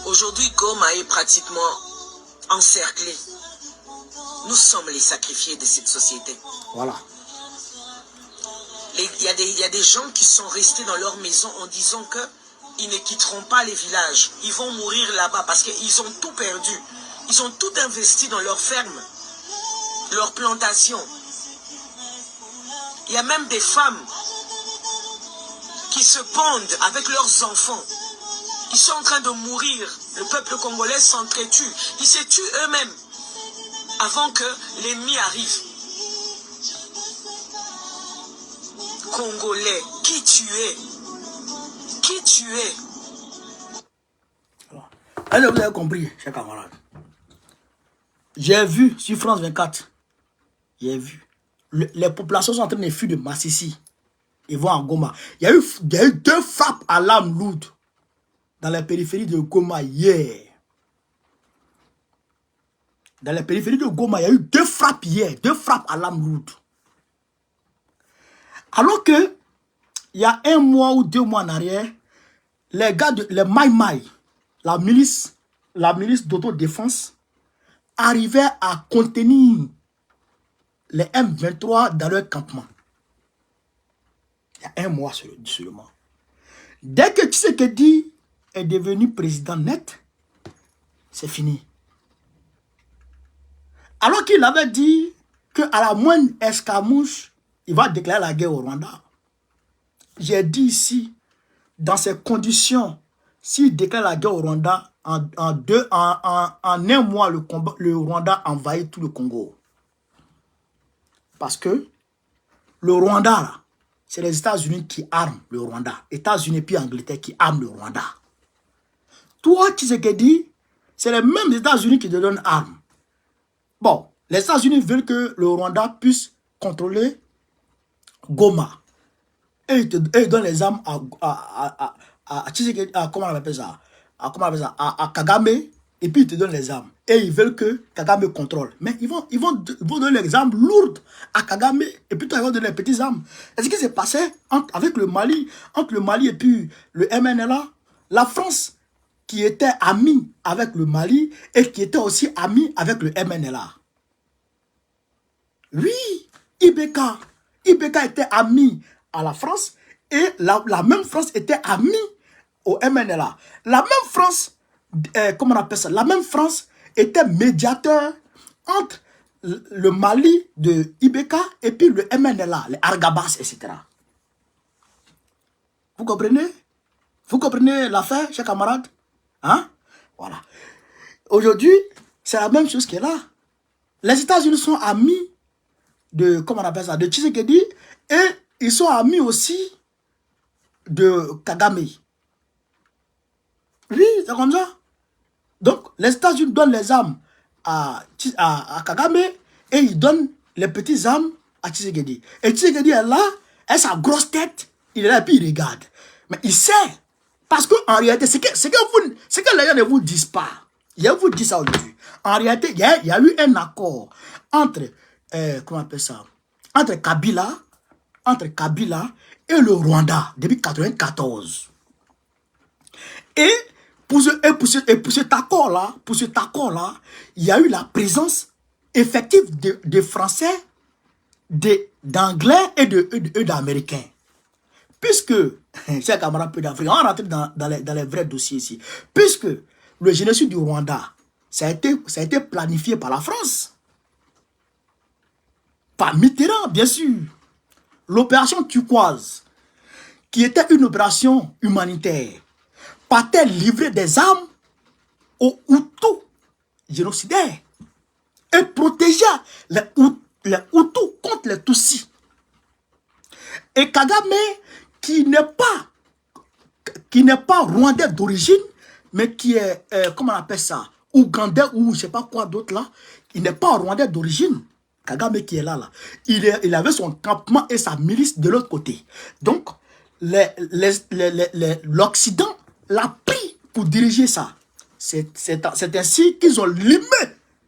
Aujourd'hui, Goma est pratiquement encerclé. Nous sommes les sacrifiés de cette société. Voilà. Il y a des gens qui sont restés dans leur maison en disant qu'ils ne quitteront pas les villages. Ils vont mourir là-bas parce qu'ils ont tout perdu. Ils ont tout investi dans leurs fermes, leurs plantations. Il y a même des femmes qui se pendent avec leurs enfants. Ils sont en train de mourir. Le peuple congolais s'entretue. Ils se tuent eux-mêmes avant que l'ennemi arrive. Congolais, qui tu es? Qui tu es? Alors, vous avez compris, chers camarades. J'ai vu sur France 24, j'ai vu, les populations sont en train de fuir de Massissi. Ils vont à Goma. Il y a eu 2 frappes à l'arme lourde dans la périphérie de Goma hier. Dans la périphérie de Goma, il y a eu 2 frappes hier, 2 frappes à l'arme lourde. Alors que, il y a 1 mois ou 2 mois en arrière, les gars de les Mai Mai, la milice d'autodéfense, arrivaient à contenir les M23 dans leur campement. Il y a 1 mois seulement. Dès que Tshisekedi est devenu président net, c'est fini. Alors qu'il avait dit qu'à la moindre escarmouche, il va déclarer la guerre au Rwanda. J'ai dit ici, dans ces conditions, s'il déclare la guerre au Rwanda, en 1 mois, le Rwanda envahit tout le Congo. Parce que le Rwanda, c'est les États-Unis qui arment le Rwanda. États-Unis puis Angleterre qui arment le Rwanda. Toi, Tshisekedi, c'est les mêmes États-Unis qui te donnent armes. Bon, les États-Unis veulent que le Rwanda puisse contrôler Goma. Et ils donnent les armes à Tshisekedi, comment on appelle ça? À Kagame, et puis ils te donnent les armes. Et ils veulent que Kagame contrôle. Mais ils vont donner les armes lourdes à Kagame, et puis toi, ils vont donner les petites armes. Et ce qui s'est passé avec le Mali, entre le Mali et puis le MNLA, la France, qui était amie avec le Mali, et qui était aussi amie avec le MNLA. Oui, IBK était ami à la France, et la même France était amie au MNLA. La même France, comment on appelle ça? La même France était médiateur entre le Mali de IBK et puis le MNLA, les Argabas, etc. Vous comprenez? Vous comprenez l'affaire, chers camarades? Hein? Voilà. Aujourd'hui, c'est la même chose qui est là. Les États-Unis sont amis de, comment on appelle ça, de Tshisekedi, et ils sont amis aussi de Kagame. Oui, c'est comme ça. Donc, les États-Unis donnent les armes à Kagame, et ils donnent les petites armes à Tshisekedi. Et Tshisekedi est là, et sa grosse tête, il est là, et puis il regarde. Mais il sait. Parce qu'en réalité, c'est que les gens ne vous disent pas. Je vous dis ça aujourd'hui. En réalité, il y a eu un accord entre, comment on appelle ça, entre Kabila et le Rwanda depuis 1994. Et pour cet accord-là, il y a eu la présence effective des Français d'Anglais et d'Américains. Puisque, chers camarades peu d'Afrique, on va rentrer dans les vrais dossiers ici. Puisque le génocide du Rwanda, ça a été planifié par la France. Par Mitterrand, bien sûr. L'opération Turquoise, qui était une opération humanitaire, partait livrer des armes aux Hutus génocidaires et protégeait les Hutus contre les Tutsis. Et Kagame, qui n'est pas rwandais d'origine, mais qui est, comment on appelle ça, ougandais ou je ne sais pas quoi d'autre là, il n'est pas rwandais d'origine. Kagame qui est là, il avait son campement et sa milice de l'autre côté. Donc, l'Occident l'a pris pour diriger ça. C'est ainsi qu'ils ont limé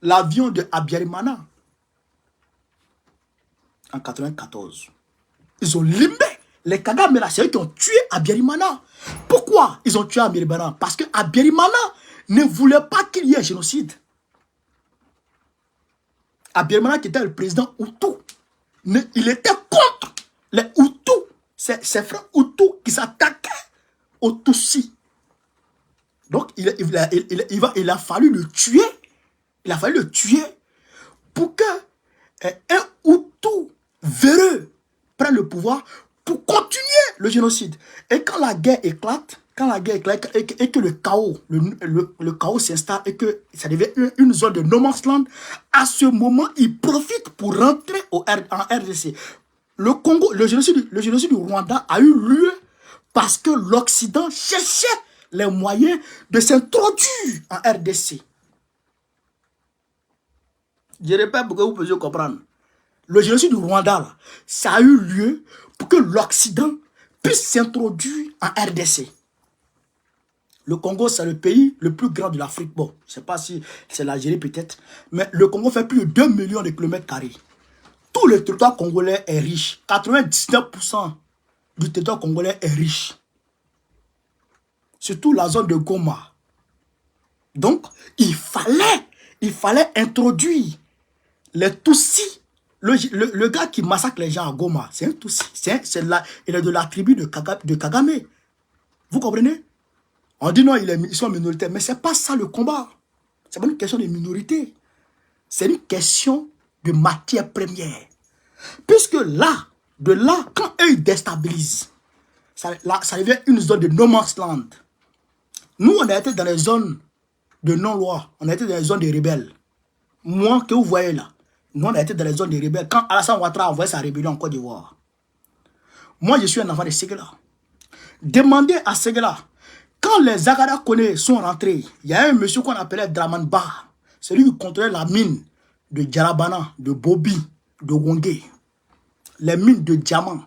l'avion de Habyarimana en 1994. Ils ont limé les Kagame là, c'est eux qui ont tué Habyarimana. Pourquoi ils ont tué Habyarimana? Parce que Habyarimana ne voulait pas qu'il y ait un génocide. Habyarimana qui était le président Hutu, il était contre les Hutus, ses frères Hutus qui s'attaquaient aux Tutsis. Donc il a fallu le tuer. Il a fallu le tuer pour que un Hutu véreux prenne le pouvoir pour continuer le génocide. Et quand la guerre éclate, et que le chaos s'installe et que ça devient une zone de no man's land, à ce moment, ils profitent pour rentrer en RDC. Le génocide du Rwanda a eu lieu parce que l'Occident cherchait les moyens de s'introduire en RDC. Je répète pour que vous puissiez comprendre. Le génocide du Rwanda, là, ça a eu lieu pour que l'Occident puisse s'introduire en RDC. Le Congo, c'est le pays le plus grand de l'Afrique. Bon, je ne sais pas si c'est l'Algérie peut-être, mais le Congo fait plus de 2 millions de kilomètres carrés. Tout le territoire congolais est riche. 99% du territoire congolais est riche. Surtout la zone de Goma. Donc, il fallait introduire les Tutsis. Le gars qui massacre les gens à Goma, c'est un Tutsi. Il est de la tribu de Kagame. Vous comprenez? On dit non, ils sont minoritaires. Mais ce n'est pas ça le combat. Ce n'est pas une question de minorité. C'est une question de matière première. Puisque là, quand eux ils déstabilisent, ça devient une zone de no man's land. Nous, on a été dans les zones de non-loi. On a été dans les zones de rebelles. Moi, que vous voyez là, nous, on a été dans les zones de rebelles. Quand Alassane Ouattara a envoyé sa rébellion en Côte d'Ivoire, moi, je suis un enfant de Ségala. Demandez à Ségala, quand les Agada Kone sont rentrés, il y a un monsieur qu'on appelait Draman Ba, celui qui contrôlait la mine de Djarabana, de Bobi, de Wongé, les mines de diamants.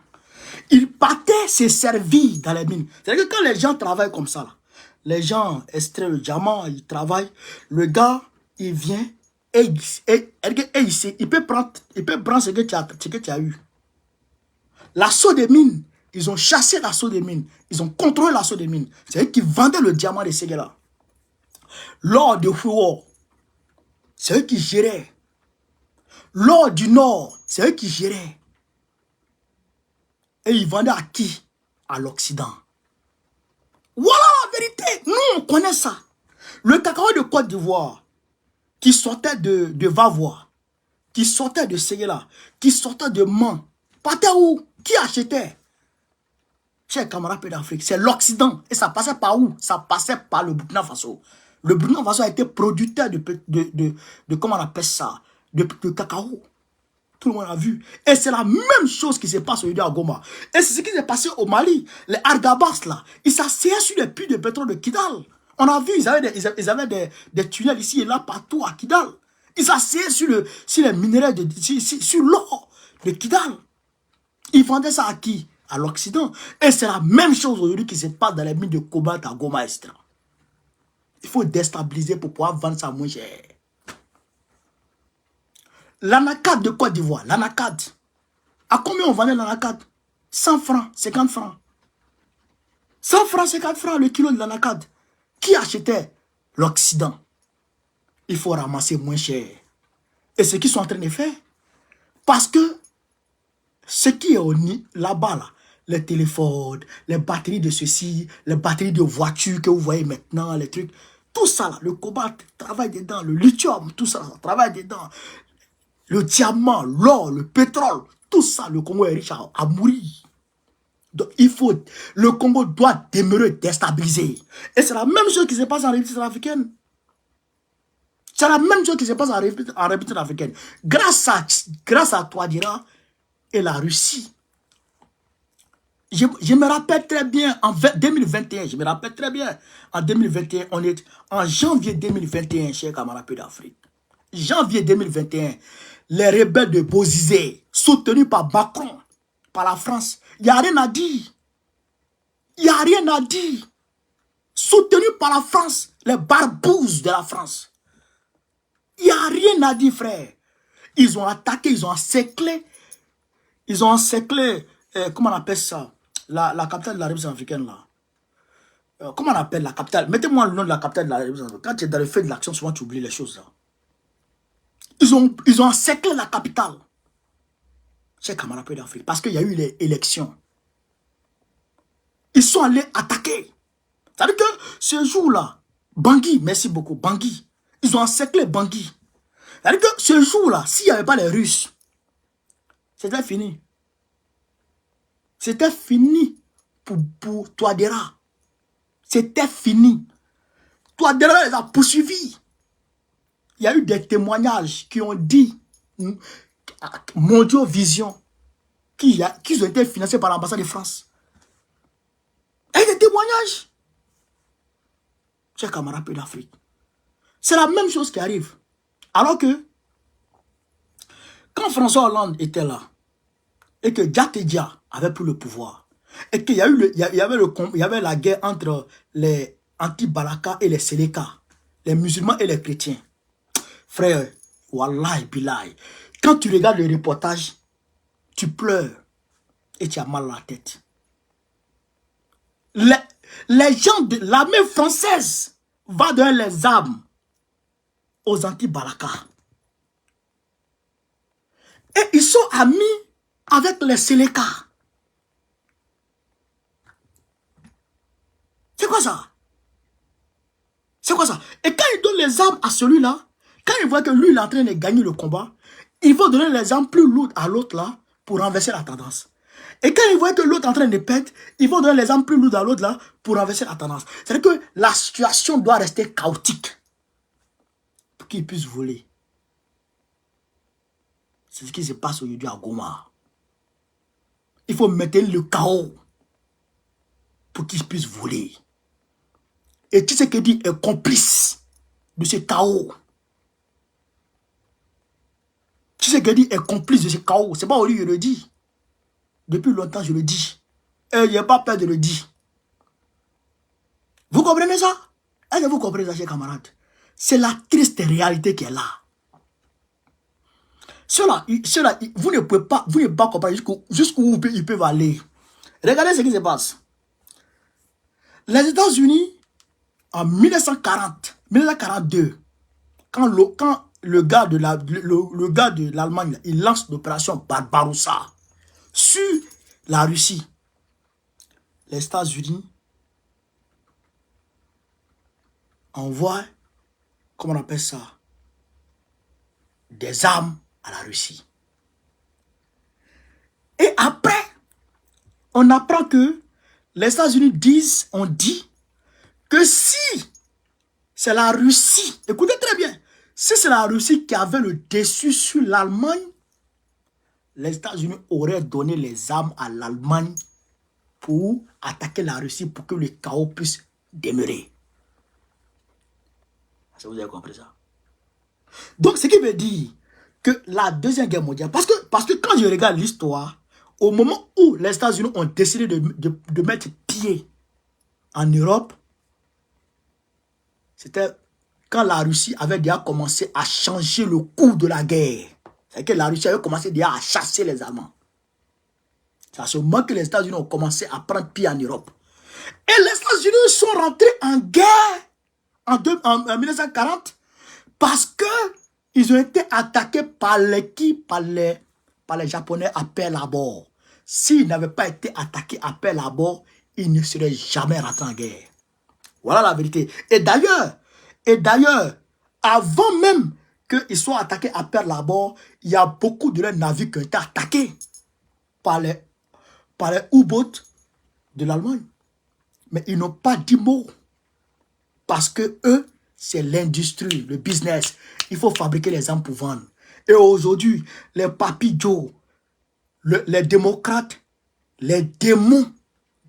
Il partait se servir dans les mines. C'est-à-dire que quand les gens travaillent comme ça, là, les gens extraient le diamant, ils travaillent, le gars, il vient et il peut prendre ce que tu as eu. L'assaut des mines, ils ont chassé l'assaut des mines, ils ont contrôlé l'assaut des mines. C'est eux qui vendaient le diamant de Ségala. L'or de Fouo, c'est eux qui géraient. L'or du Nord, c'est eux qui géraient. Et ils vendaient à qui? À l'Occident. Voilà la vérité. Nous, on connaît ça. Le cacao de Côte d'Ivoire, qui sortait de Vavois, qui sortait de Ségala, qui sortait de Mans, partait où? Qui achetait? Chers camarades d'Afrique, c'est l'Occident. Et ça passait par où? Ça passait par le Burkina Faso. Le Burkina Faso a été producteur de comment on appelle ça? De cacao. Tout le monde a vu. Et c'est la même chose qui se passe aujourd'hui à Goma. Et c'est ce qui s'est passé au Mali. Les Argabas, là, ils s'asseyaient sur les puits de pétrole de Kidal. On a vu, ils avaient des tunnels ici et là, partout à Kidal. Ils s'asseyaient sur les minéraux, sur l'or de Kidal. Ils vendaient ça à qui? À l'Occident. Et c'est la même chose aujourd'hui qui se passe dans les mines de cobalt à Goma, etc. Il faut déstabiliser pour pouvoir vendre ça moins cher. L'anacade de Côte d'Ivoire, l'anacade. À combien on vendait l'anacade? 100 francs, 50 francs. 100 francs, 50 francs le kilo de l'anacade. Qui achetait? L'Occident. Il faut ramasser moins cher. Et ce qu'ils sont en train de faire, parce que Ce qui est là-bas, là, les téléphones, les batteries de ceci, les batteries de voitures que vous voyez maintenant, les trucs, tout ça, là, le cobalt travaille dedans, le lithium, tout ça, ça travaille dedans. Le diamant, l'or, le pétrole, tout ça, le Congo est riche à mourir. Donc, le Congo doit demeurer déstabilisé. Et c'est la même chose qui se passe en République centrafricaine. C'est la même chose qui se passe en République centrafricaine. Grâce à Touadéra et la Russie. Je me rappelle très bien, en 2021, je me rappelle très bien, en 2021, on est en janvier 2021, chers camarades d'Afrique. Janvier 2021, les rebelles de Bozizé, soutenus par Macron, par la France, il n'y a rien à dire. Il n'y a rien à dire. Soutenus par la France, les barbouzes de la France. Il n'y a rien à dire, frère. Ils ont attaqué, ils ont encerclé, comment on appelle ça? La capitale de la République africaine, là. Comment on appelle la capitale? Mettez-moi le nom de la capitale de la République africaine. Quand tu es dans le fait de l'action, souvent tu oublies les choses, là. Ils ont encerclé la capitale. Chers camarades d'Afrique, parce qu'il y a eu les élections. Ils sont allés attaquer. C'est-à-dire que ce jour-là, Bangui, merci beaucoup, Bangui, ils ont encerclé Bangui. C'est-à-dire que ce jour-là, s'il n'y avait pas les Russes, c'était fini. C'était fini pour Touadéra. C'était fini. Touadéra les a poursuivis. Il y a eu des témoignages qui ont dit, Mondial Vision, qu'ils ont été financés par l'ambassade de France. Et des témoignages. Chers camarades d'Afrique. C'est la même chose qui arrive. Alors que, quand François Hollande était là, et que Djatédia avait pris le pouvoir, et qu'il y avait la guerre entre les anti-Balaka et les Séléka, les musulmans et les chrétiens. Frère, wallahi billahi, quand tu regardes le reportage, tu pleures et tu as mal à la tête. Les gens de l'armée française vont donner les armes aux anti-Balaka. Et ils sont amis avec les Séléka. C'est quoi ça? C'est quoi ça? Et quand ils donnent les armes à celui-là, quand ils voient que lui il est en train de gagner le combat, ils vont donner les armes plus lourdes à l'autre là pour renverser la tendance. Et quand ils voient que l'autre est en train de perdre, ils vont donner les armes plus lourdes à l'autre là pour renverser la tendance. C'est-à-dire que la situation doit rester chaotique pour qu'ils puissent voler. C'est ce qui se passe aujourd'hui à Goma. Il faut mettre le chaos pour qu'ils puissent voler. Et tout ce que dit est complice de ce chaos. Tout ce que dit est complice de ce chaos. C'est pas aujourd'hui que je le dis. Depuis longtemps, je le dis. Et il n'y a pas peur de le dire. Vous comprenez ça? Est-ce que vous comprenez ça, chers camarades? C'est la triste réalité qui est là. Cela, vous ne pouvez pas comprendre jusqu'où ils peuvent aller. Regardez ce qui se passe. Les États-Unis, en 1942, quand le gars de l'Allemagne, il lance l'opération Barbarossa sur la Russie, les États-Unis envoient, comment on appelle ça, des armes à la Russie. Et après, on apprend que les États-Unis ont dit que si c'est la Russie, écoutez très bien, si c'est la Russie qui avait le dessus sur l'Allemagne, les États-Unis auraient donné les armes à l'Allemagne pour attaquer la Russie pour que le chaos puisse demeurer. Est-ce que vous avez compris ça? Donc, ce qui veut dire que la Deuxième Guerre mondiale, parce que quand je regarde l'histoire, au moment où les États-Unis ont décidé de mettre pied en Europe, c'était quand la Russie avait déjà commencé à changer le cours de la guerre. C'est que la Russie avait commencé déjà à chasser les Allemands. C'est à ce moment que les États-Unis ont commencé à prendre pied en Europe. Et les États-Unis sont rentrés en guerre en 1940 parce que ils ont été attaqués par les par les Japonais à Pearl Harbor. S'il n'avait pas été attaqué à Pearl Harbor, il ne serait jamais rentré en guerre. Voilà la vérité. Et d'ailleurs, avant même qu'ils soient attaqués à Pearl Harbor, il y a beaucoup de leurs navires qui ont été attaqués par les U-boats de l'Allemagne. Mais ils n'ont pas dit mot. Parce que eux, c'est l'industrie, le business. Il faut fabriquer les armes pour vendre. Et aujourd'hui, les papy Joe, les démocrates, les démons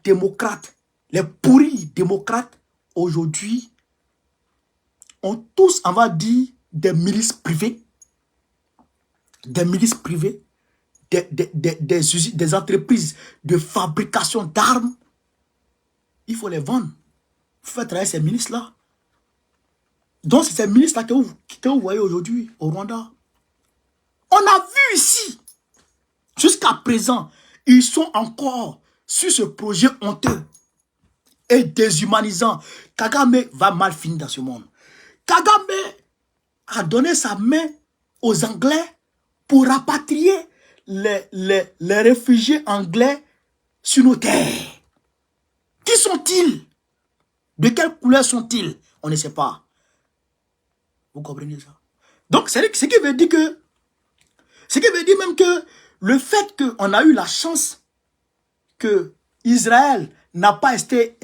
démocrates, les pourris démocrates, aujourd'hui, ont tous, on va dire, des milices privées, des entreprises de fabrication d'armes. Il faut les vendre. Il faut faire travailler ces milices-là. Donc, c'est ces milices-là que vous voyez aujourd'hui au Rwanda. On a vu ici, jusqu'à présent, ils sont encore sur ce projet honteux et déshumanisant. Kagame va mal finir dans ce monde. Kagame a donné sa main aux Anglais pour rapatrier les réfugiés anglais sur nos terres. Qui sont-ils? De quelle couleur sont-ils? On ne sait pas. Vous comprenez ça? Donc, ce qui veut dire que, ce qui veut dire même que le fait qu'on a eu la chance que Israël n'a pas été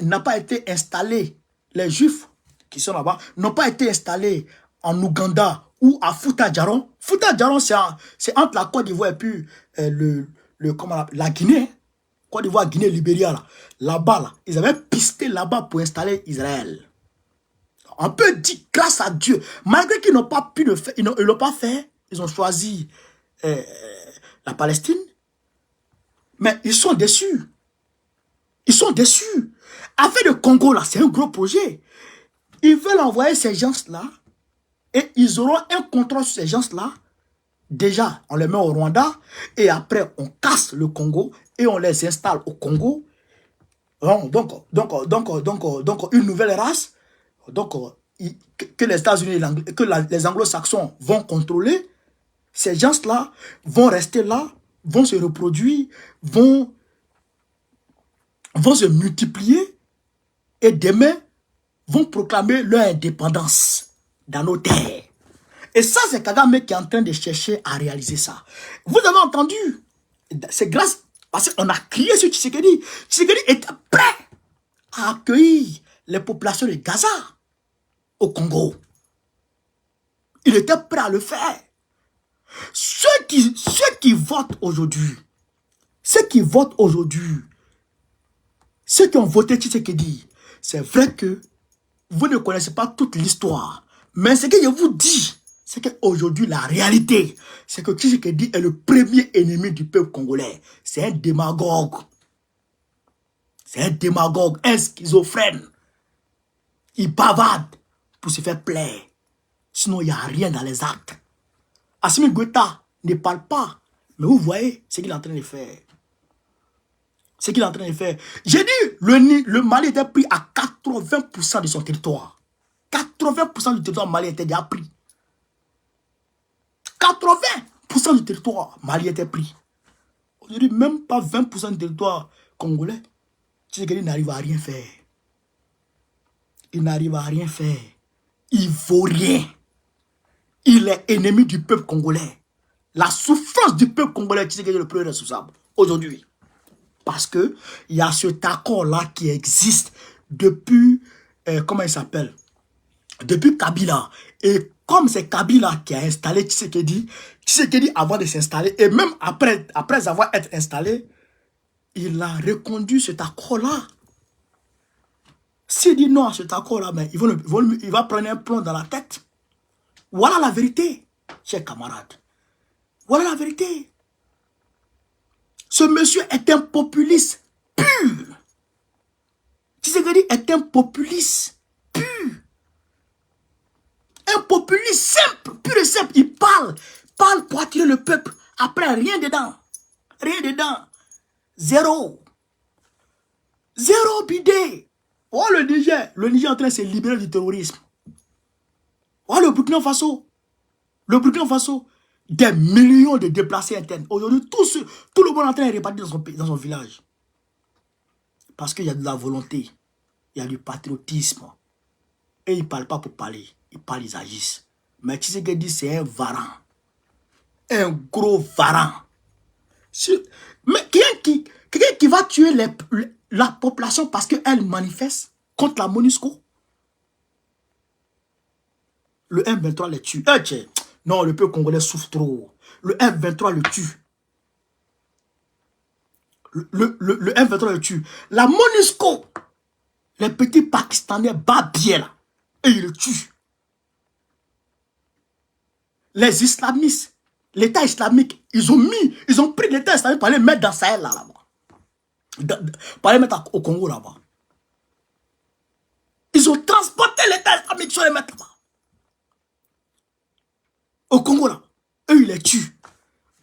installé, les Juifs qui sont là-bas, n'ont pas été installés en Ouganda ou à Fouta-Djaron. Fouta-Djaron, c'est entre la Côte d'Ivoire et puis la Guinée. Côte d'Ivoire, Guinée, Libéria, là-bas, là, ils avaient pisté là-bas pour installer Israël. On peut dire grâce à Dieu, malgré qu'ils n'ont pas pu le faire, ils ne l'ont pas fait, ils ont choisi la Palestine, mais ils sont déçus. Ils sont déçus. Avec le Congo, là, c'est un gros projet. Ils veulent envoyer ces gens-là et ils auront un contrôle sur ces gens-là. Déjà, on les met au Rwanda et après, on casse le Congo et on les installe au Congo. Donc une nouvelle race que les États-Unis, que les Anglo-Saxons vont contrôler. Ces gens-là vont rester là, vont se reproduire, vont se multiplier et demain vont proclamer leur indépendance dans nos terres. Et ça, c'est Kagame qui est en train de chercher à réaliser ça. Vous avez entendu? C'est grâce, parce qu'on a crié sur Tshisekedi. Tshisekedi était prêt à accueillir les populations de Gaza au Congo. Il était prêt à le faire. Ceux qui votent aujourd'hui, ceux qui ont voté Tshisekedi, c'est vrai que vous ne connaissez pas toute l'histoire. Mais ce que je vous dis, c'est qu'aujourd'hui, la réalité, c'est que Tshisekedi est le premier ennemi du peuple congolais. C'est un démagogue. C'est un démagogue, un schizophrène. Il bavarde pour se faire plaire. Sinon, il n'y a rien dans les actes. Assimi Goïta ne parle pas. Mais vous voyez ce qu'il est en train de faire. Ce qu'il est en train de faire. J'ai dit, le Mali était pris à 80% de son territoire. 80% du territoire Mali était déjà pris. 80% du territoire Mali était pris. Aujourd'hui, même pas 20% du territoire congolais. Tshisekedi n'arrive à rien faire. Il n'arrive à rien faire. Il vaut rien. Il est ennemi du peuple congolais. La souffrance du peuple congolais, Tshisekedi est le premier responsable. Aujourd'hui. Parce que il y a cet accord-là qui existe depuis, comment il s'appelle? Depuis Kabila. Et comme c'est Kabila qui a installé Tshisekedi avant de s'installer, et même après avoir été installé, il a reconduit cet accord-là. S'il dit non à cet accord-là, mais il va prendre un plomb dans la tête. Voilà la vérité, chers camarades. Voilà la vérité. Ce monsieur est un populiste pur. Tshisekedi est un populiste pur. Un populiste simple, pur et simple. Il parle pour attirer le peuple. Après, rien dedans. Rien dedans. Zéro. Zéro bidé. Oh, le Niger est en train de se libérer du terrorisme. Oh, le Burkina Faso. Des millions de déplacés internes. Aujourd'hui, tout le monde est en train de répartir dans son village. Parce qu'il y a de la volonté. Il y a du patriotisme. Et ils ne parlent pas pour parler. Ils parlent, ils agissent. Mais Tshisekedi, c'est un varan. Un gros varan. Mais quelqu'un qui va tuer la population parce qu'elle manifeste contre la MONUSCO. Le M23 les tue. Non, le peuple congolais souffre trop. Le M23 le tue. Le M23 le tue. La MONUSCO, les petits Pakistanais babiers là, et ils le tuent. Les islamistes, l'État islamique, ils ont pris l'État islamique pour aller mettre dans Sahel là-bas. Pour aller mettre au Congo là-bas. Ils ont transporté l'État islamique sur les mettre là-bas. Au Congo là. Eux, ils les tuent.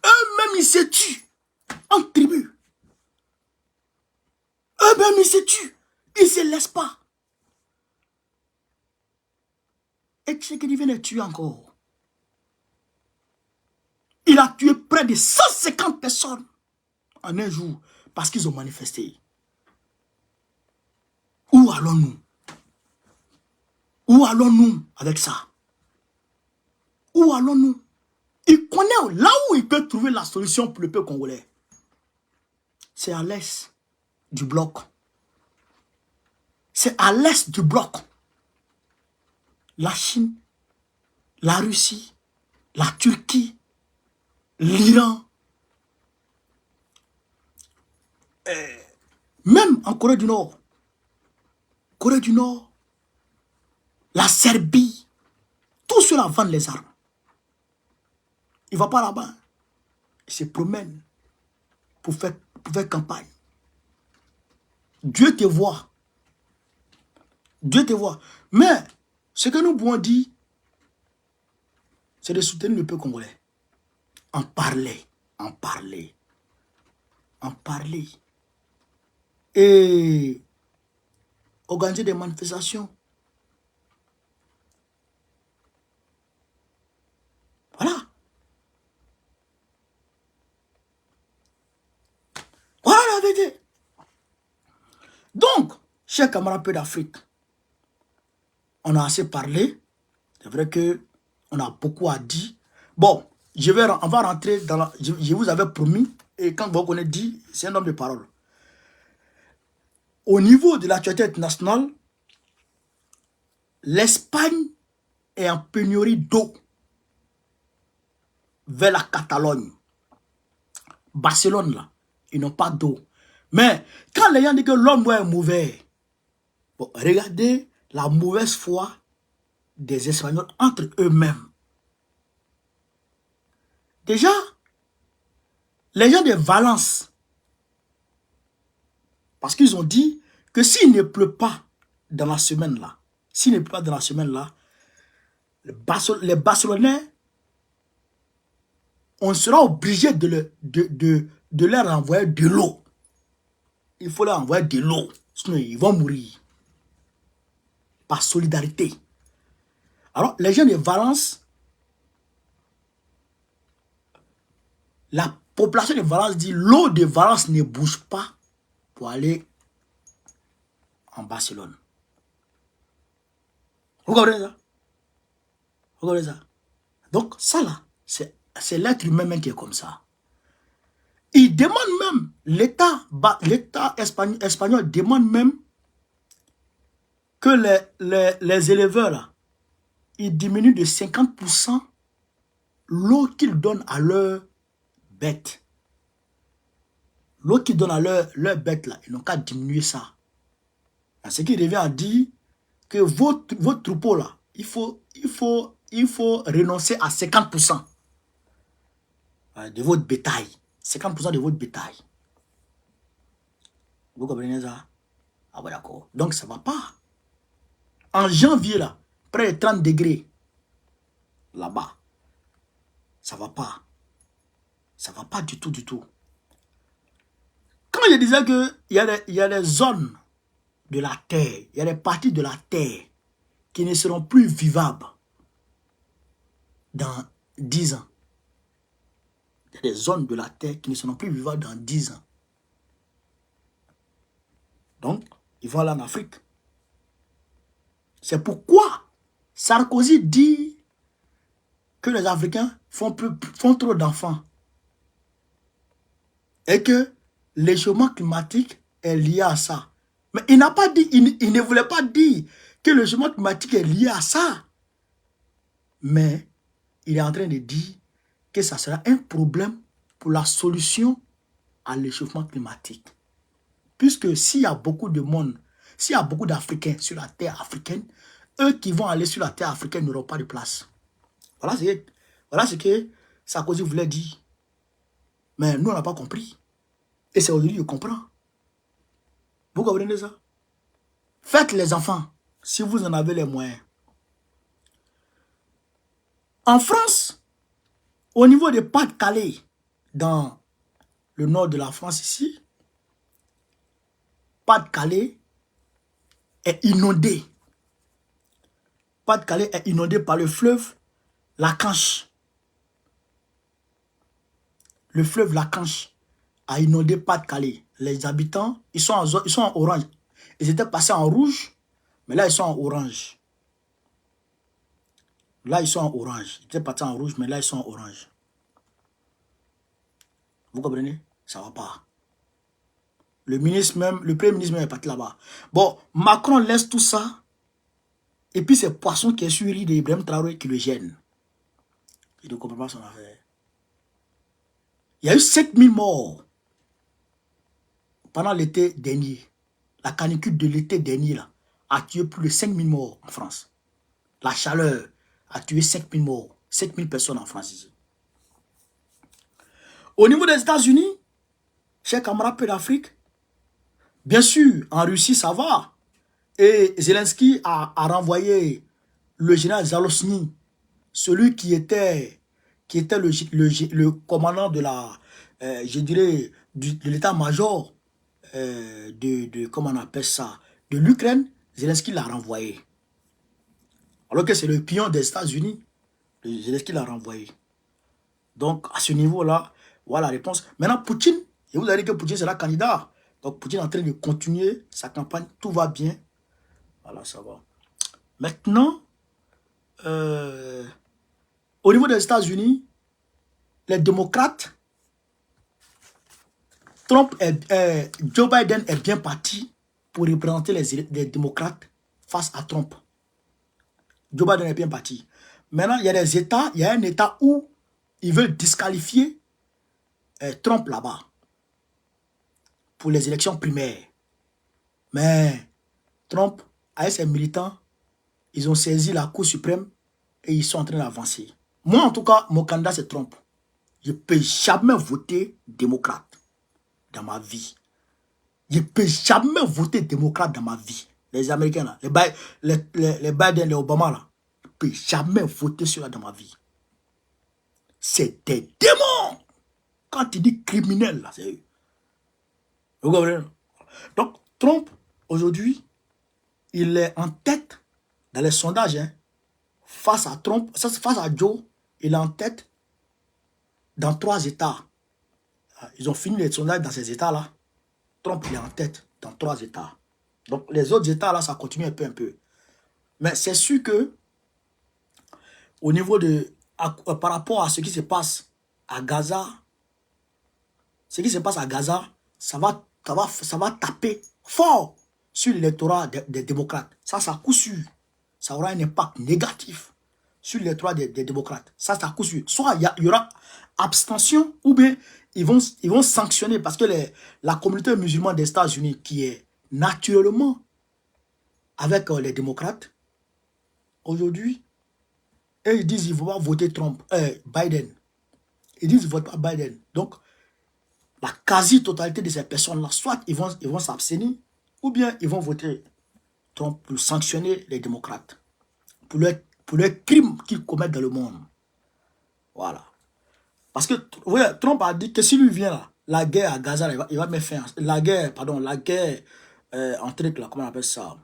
Eux-mêmes, ils se tuent. En tribu. Eux-mêmes, ils se tuent. Ils ne se laissent pas. Et tu sais qu'il vient de tuer encore. Il a tué près de 150 personnes en un jour parce qu'ils ont manifesté. Où allons-nous? Où allons-nous avec ça? Où allons-nous? Il connaît là où il peut trouver la solution pour le peuple congolais. C'est à l'est du bloc. C'est à l'est du bloc. La Chine, la Russie, la Turquie, l'Iran. Même en Corée du Nord. Corée du Nord, la Serbie. Tout cela vendent les armes. Il ne va pas là-bas. Il se promène pour faire campagne. Dieu te voit. Dieu te voit. Mais ce que nous pouvons dire, c'est de soutenir le peuple congolais. En parler. En parler. En parler. Et organiser des manifestations. Voilà. Voilà la vérité. Donc, chers camarades peu d'Afrique, on a assez parlé. C'est vrai qu'on a beaucoup à dire. Bon, on va rentrer dans la... Je vous avais promis, et quand vous connaissez dit, c'est un homme de parole. Au niveau de l'actualité internationale, l'Espagne est en pénurie d'eau vers la Catalogne. Barcelone, là, ils n'ont pas d'eau. Mais quand les gens disent que l'homme est mauvais, bon, regardez la mauvaise foi des Espagnols entre eux-mêmes. Déjà, les gens de Valence, parce qu'ils ont dit que s'il ne pleut pas dans la semaine-là, les Barcelonais, on sera obligé de leur envoyer de l'eau. Il faut leur envoyer de l'eau, sinon ils vont mourir. Par solidarité. Alors, les gens de Valence, la population de Valence dit l'eau de Valence ne bouge pas pour aller en Barcelone. Vous comprenez ça? Vous comprenez ça? Donc, ça là, c'est l'être humain même qui est comme ça. Il demande même, l'État espagnol demande même que les éleveurs là, ils diminuent de 50% l'eau qu'ils donnent à leurs bêtes. L'eau qu'ils donnent à leurs bêtes là, ils n'ont qu'à diminuer ça. Ce qui revient à dire que votre troupeau là, il faut renoncer à 50% de votre bétail. 50% de votre bétail. Vous comprenez ça? Ah ouais, d'accord. Donc ça ne va pas. En janvier là, près de 30 degrés, là-bas, ça ne va pas. Ça ne va pas du tout, du tout. Quand je disais qu'il y a des zones de la terre, il y a des parties de la terre qui ne seront plus vivables dans 10 ans. des zones de la terre qui ne seront plus vivables dans 10 ans. Donc, ils vont aller en Afrique. C'est pourquoi Sarkozy dit que les Africains font trop d'enfants. Et que le changement climatique est lié à ça. Mais il n'a pas dit, il ne voulait pas dire que le changement climatique est lié à ça. Mais il est en train de dire que ça sera un problème pour la solution à l'échauffement climatique. Puisque s'il y a beaucoup de monde, s'il y a beaucoup d'Africains sur la terre africaine, eux qui vont aller sur la terre africaine n'auront pas de place. Voilà ce que Sarkozy voulait dire. Mais nous, on n'a pas compris. Et c'est aujourd'hui qu'on comprend. Vous comprenez ça? Faites les enfants, si vous en avez les moyens. En France, au niveau de Pas-de-Calais, dans le nord de la France ici, Pas-de-Calais est inondé. Pas-de-Calais est inondé par le fleuve Lacanche. Le fleuve Lacanche a inondé Pas-de-Calais. Les habitants, ils sont en orange. Ils étaient passés en rouge, mais là, ils sont en orange. Là, ils sont en orange. Ils étaient partis en rouge, mais là, ils sont en orange. Vous comprenez? Ça ne va pas. Le premier ministre même est parti là-bas. Bon, Macron laisse tout ça. Et puis, c'est Poisson qui est sur l'île d'Ibrahim Traoré qui le gêne. Il ne comprend pas son affaire. Il y a eu 7000 morts pendant l'été dernier. La canicule de l'été dernier là, a tué plus de 5000 morts en France. La chaleur a tué 5000 morts. 5000 personnes en France ici. Au niveau des États-Unis, chers camarades peu d'Afrique, bien sûr, en Russie, ça va. Et Zelensky a renvoyé le général Zalosny, celui qui était le commandant de la, je dirais, de l'état-major comment on appelle ça, de l'Ukraine. Zelensky l'a renvoyé. Alors que c'est le pion des États-Unis, Zelensky l'a renvoyé. Donc, à ce niveau-là, voilà la réponse. Maintenant, Poutine, je vous ai dit que Poutine sera candidat. Donc, Poutine est en train de continuer sa campagne. Tout va bien. Voilà, ça va. Maintenant, au niveau des États-Unis, les démocrates, Joe Biden est bien parti pour représenter les démocrates face à Trump. Joe Biden est bien parti. Maintenant, il y a des États, il y a un État où ils veulent disqualifier Trump là-bas pour les élections primaires. Mais Trump, avec ses militants, ils ont saisi la Cour suprême et ils sont en train d'avancer. Moi, en tout cas, mon candidat, c'est Trump. Je ne peux jamais voter démocrate dans ma vie. Je ne peux jamais voter démocrate dans ma vie. Les Américains, là, les Biden, les Obama, là, je ne peux jamais voter cela dans ma vie. C'est des démons. Quand tu dis criminel, là, c'est eux. Vous comprenez? Donc, Trump, aujourd'hui, il est en tête dans les sondages. Hein, face à Trump, face à Joe, il est en tête dans 3 États. Ils ont fini les sondages dans ces États-là. Trump, il est en tête dans 3 États. Donc, les autres États-là, ça continue un peu. Mais c'est sûr que, au niveau de, par rapport à ce qui se passe à Gaza, ça va taper fort sur l'électorat des démocrates. Ça coup sûr. Ça aura un impact négatif sur l'électorat des démocrates. Ça coup sûr. Soit il y aura abstention, ou bien ils vont sanctionner, parce que la communauté musulmane des États-Unis, qui est naturellement avec les démocrates, aujourd'hui, et ils disent qu'ils vont pas voter Biden. Ils disent qu'ils ne votent pas Biden. Donc, la quasi-totalité de ces personnes-là, soit ils vont s'abstenir, ou bien ils vont voter Trump pour sanctionner les démocrates, pour les crimes qu'ils commettent dans le monde. Voilà. Parce que Trump a dit que si lui vient là, la guerre à Gaza, il va mettre fin à la guerre entre, comment on appelle ça,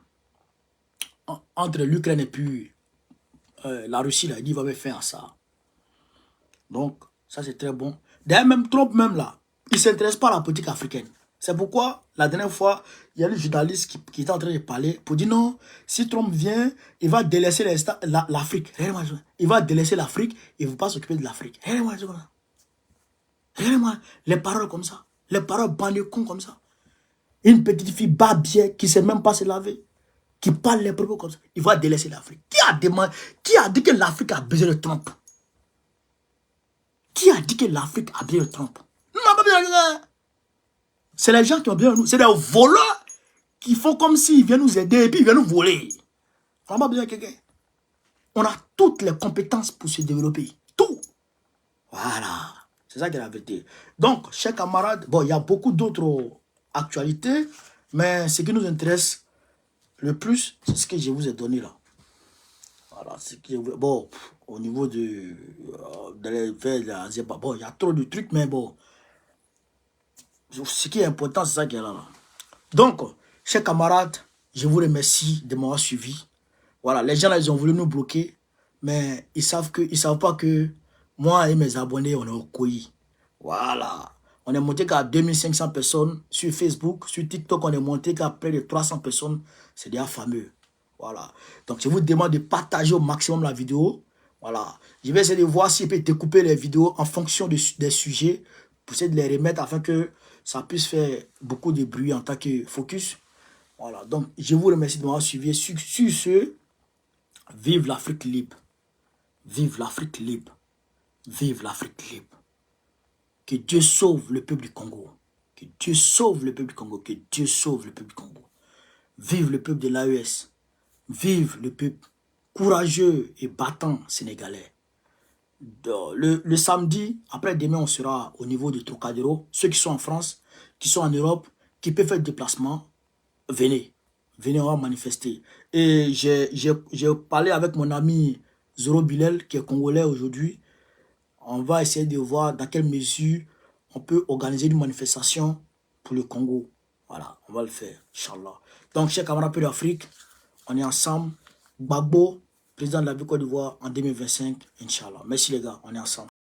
entre l'Ukraine et puis la Russie, là, il dit qu'il va mettre fin à ça. Donc, Ça, c'est très bon. D'ailleurs, même Trump, même là, il ne s'intéresse pas à la politique africaine. C'est pourquoi, la dernière fois, il y a le journaliste qui était en train de parler pour dire non, si Trump vient, il va délaisser l'Afrique. Il va délaisser l'Afrique, il ne veut pas s'occuper de l'Afrique. Regardez-moi les paroles comme ça. Les paroles bandes cons comme ça. Une petite fille babière qui ne sait même pas se laver, qui parle les propos comme ça. Il va délaisser l'Afrique. Qui a dit que l'Afrique a besoin de Trump? Qui a dit que l'Afrique a besoin de Trump? C'est les gens qui ont besoin de nous. C'est des voleurs qui font comme s'ils viennent nous aider et puis ils viennent nous voler. On n'a pas besoin de quelqu'un. On a toutes les compétences pour se développer. Tout. Voilà. C'est ça qui est la vérité. Donc, chers camarades, bon, il y a beaucoup d'autres actualités, mais ce qui nous intéresse le plus, c'est ce que je vous ai donné là. Voilà, bon, au niveau de l'Asie, bon, il y a trop de trucs, mais bon, ce qui est important, c'est ça qui est là. Donc, chers camarades, je vous remercie de m'avoir suivi. Voilà, les gens là, ils ont voulu nous bloquer, mais ils savent pas que moi et mes abonnés, on est au couillis. Voilà. On est monté qu'à 2500 personnes sur Facebook, sur TikTok, on est monté qu'à près de 300 personnes. C'est déjà fameux. Voilà. Donc, je vous demande de partager au maximum la vidéo. Voilà. Je vais essayer de voir si je peux découper les vidéos en fonction des sujets pour essayer de les remettre afin que ça puisse faire beaucoup de bruit en tant que focus. Voilà. Donc, je vous remercie de m'avoir suivi. Sur ce, vive l'Afrique libre. Vive l'Afrique libre. Vive l'Afrique libre. Que Dieu sauve le peuple du Congo. Que Dieu sauve le peuple du Congo. Que Dieu sauve le peuple du Congo. Vive le peuple de l'AES. Vive le peuple courageux et battant sénégalais. Le samedi, après-demain, on sera au niveau de Trocadéro. Ceux qui sont en France, qui sont en Europe, qui peuvent faire le déplacement, venez. Venez, on va manifester. Et j'ai parlé avec mon ami Zoro Bilel, qui est congolais aujourd'hui. On va essayer de voir dans quelle mesure on peut organiser une manifestation pour le Congo. Voilà, on va le faire, Inch'Allah. Donc, chers camarades d'Afrique, on est ensemble. Gbagbo, président de la Côte d'Ivoire en 2025, Inch'Allah. Merci les gars, on est ensemble.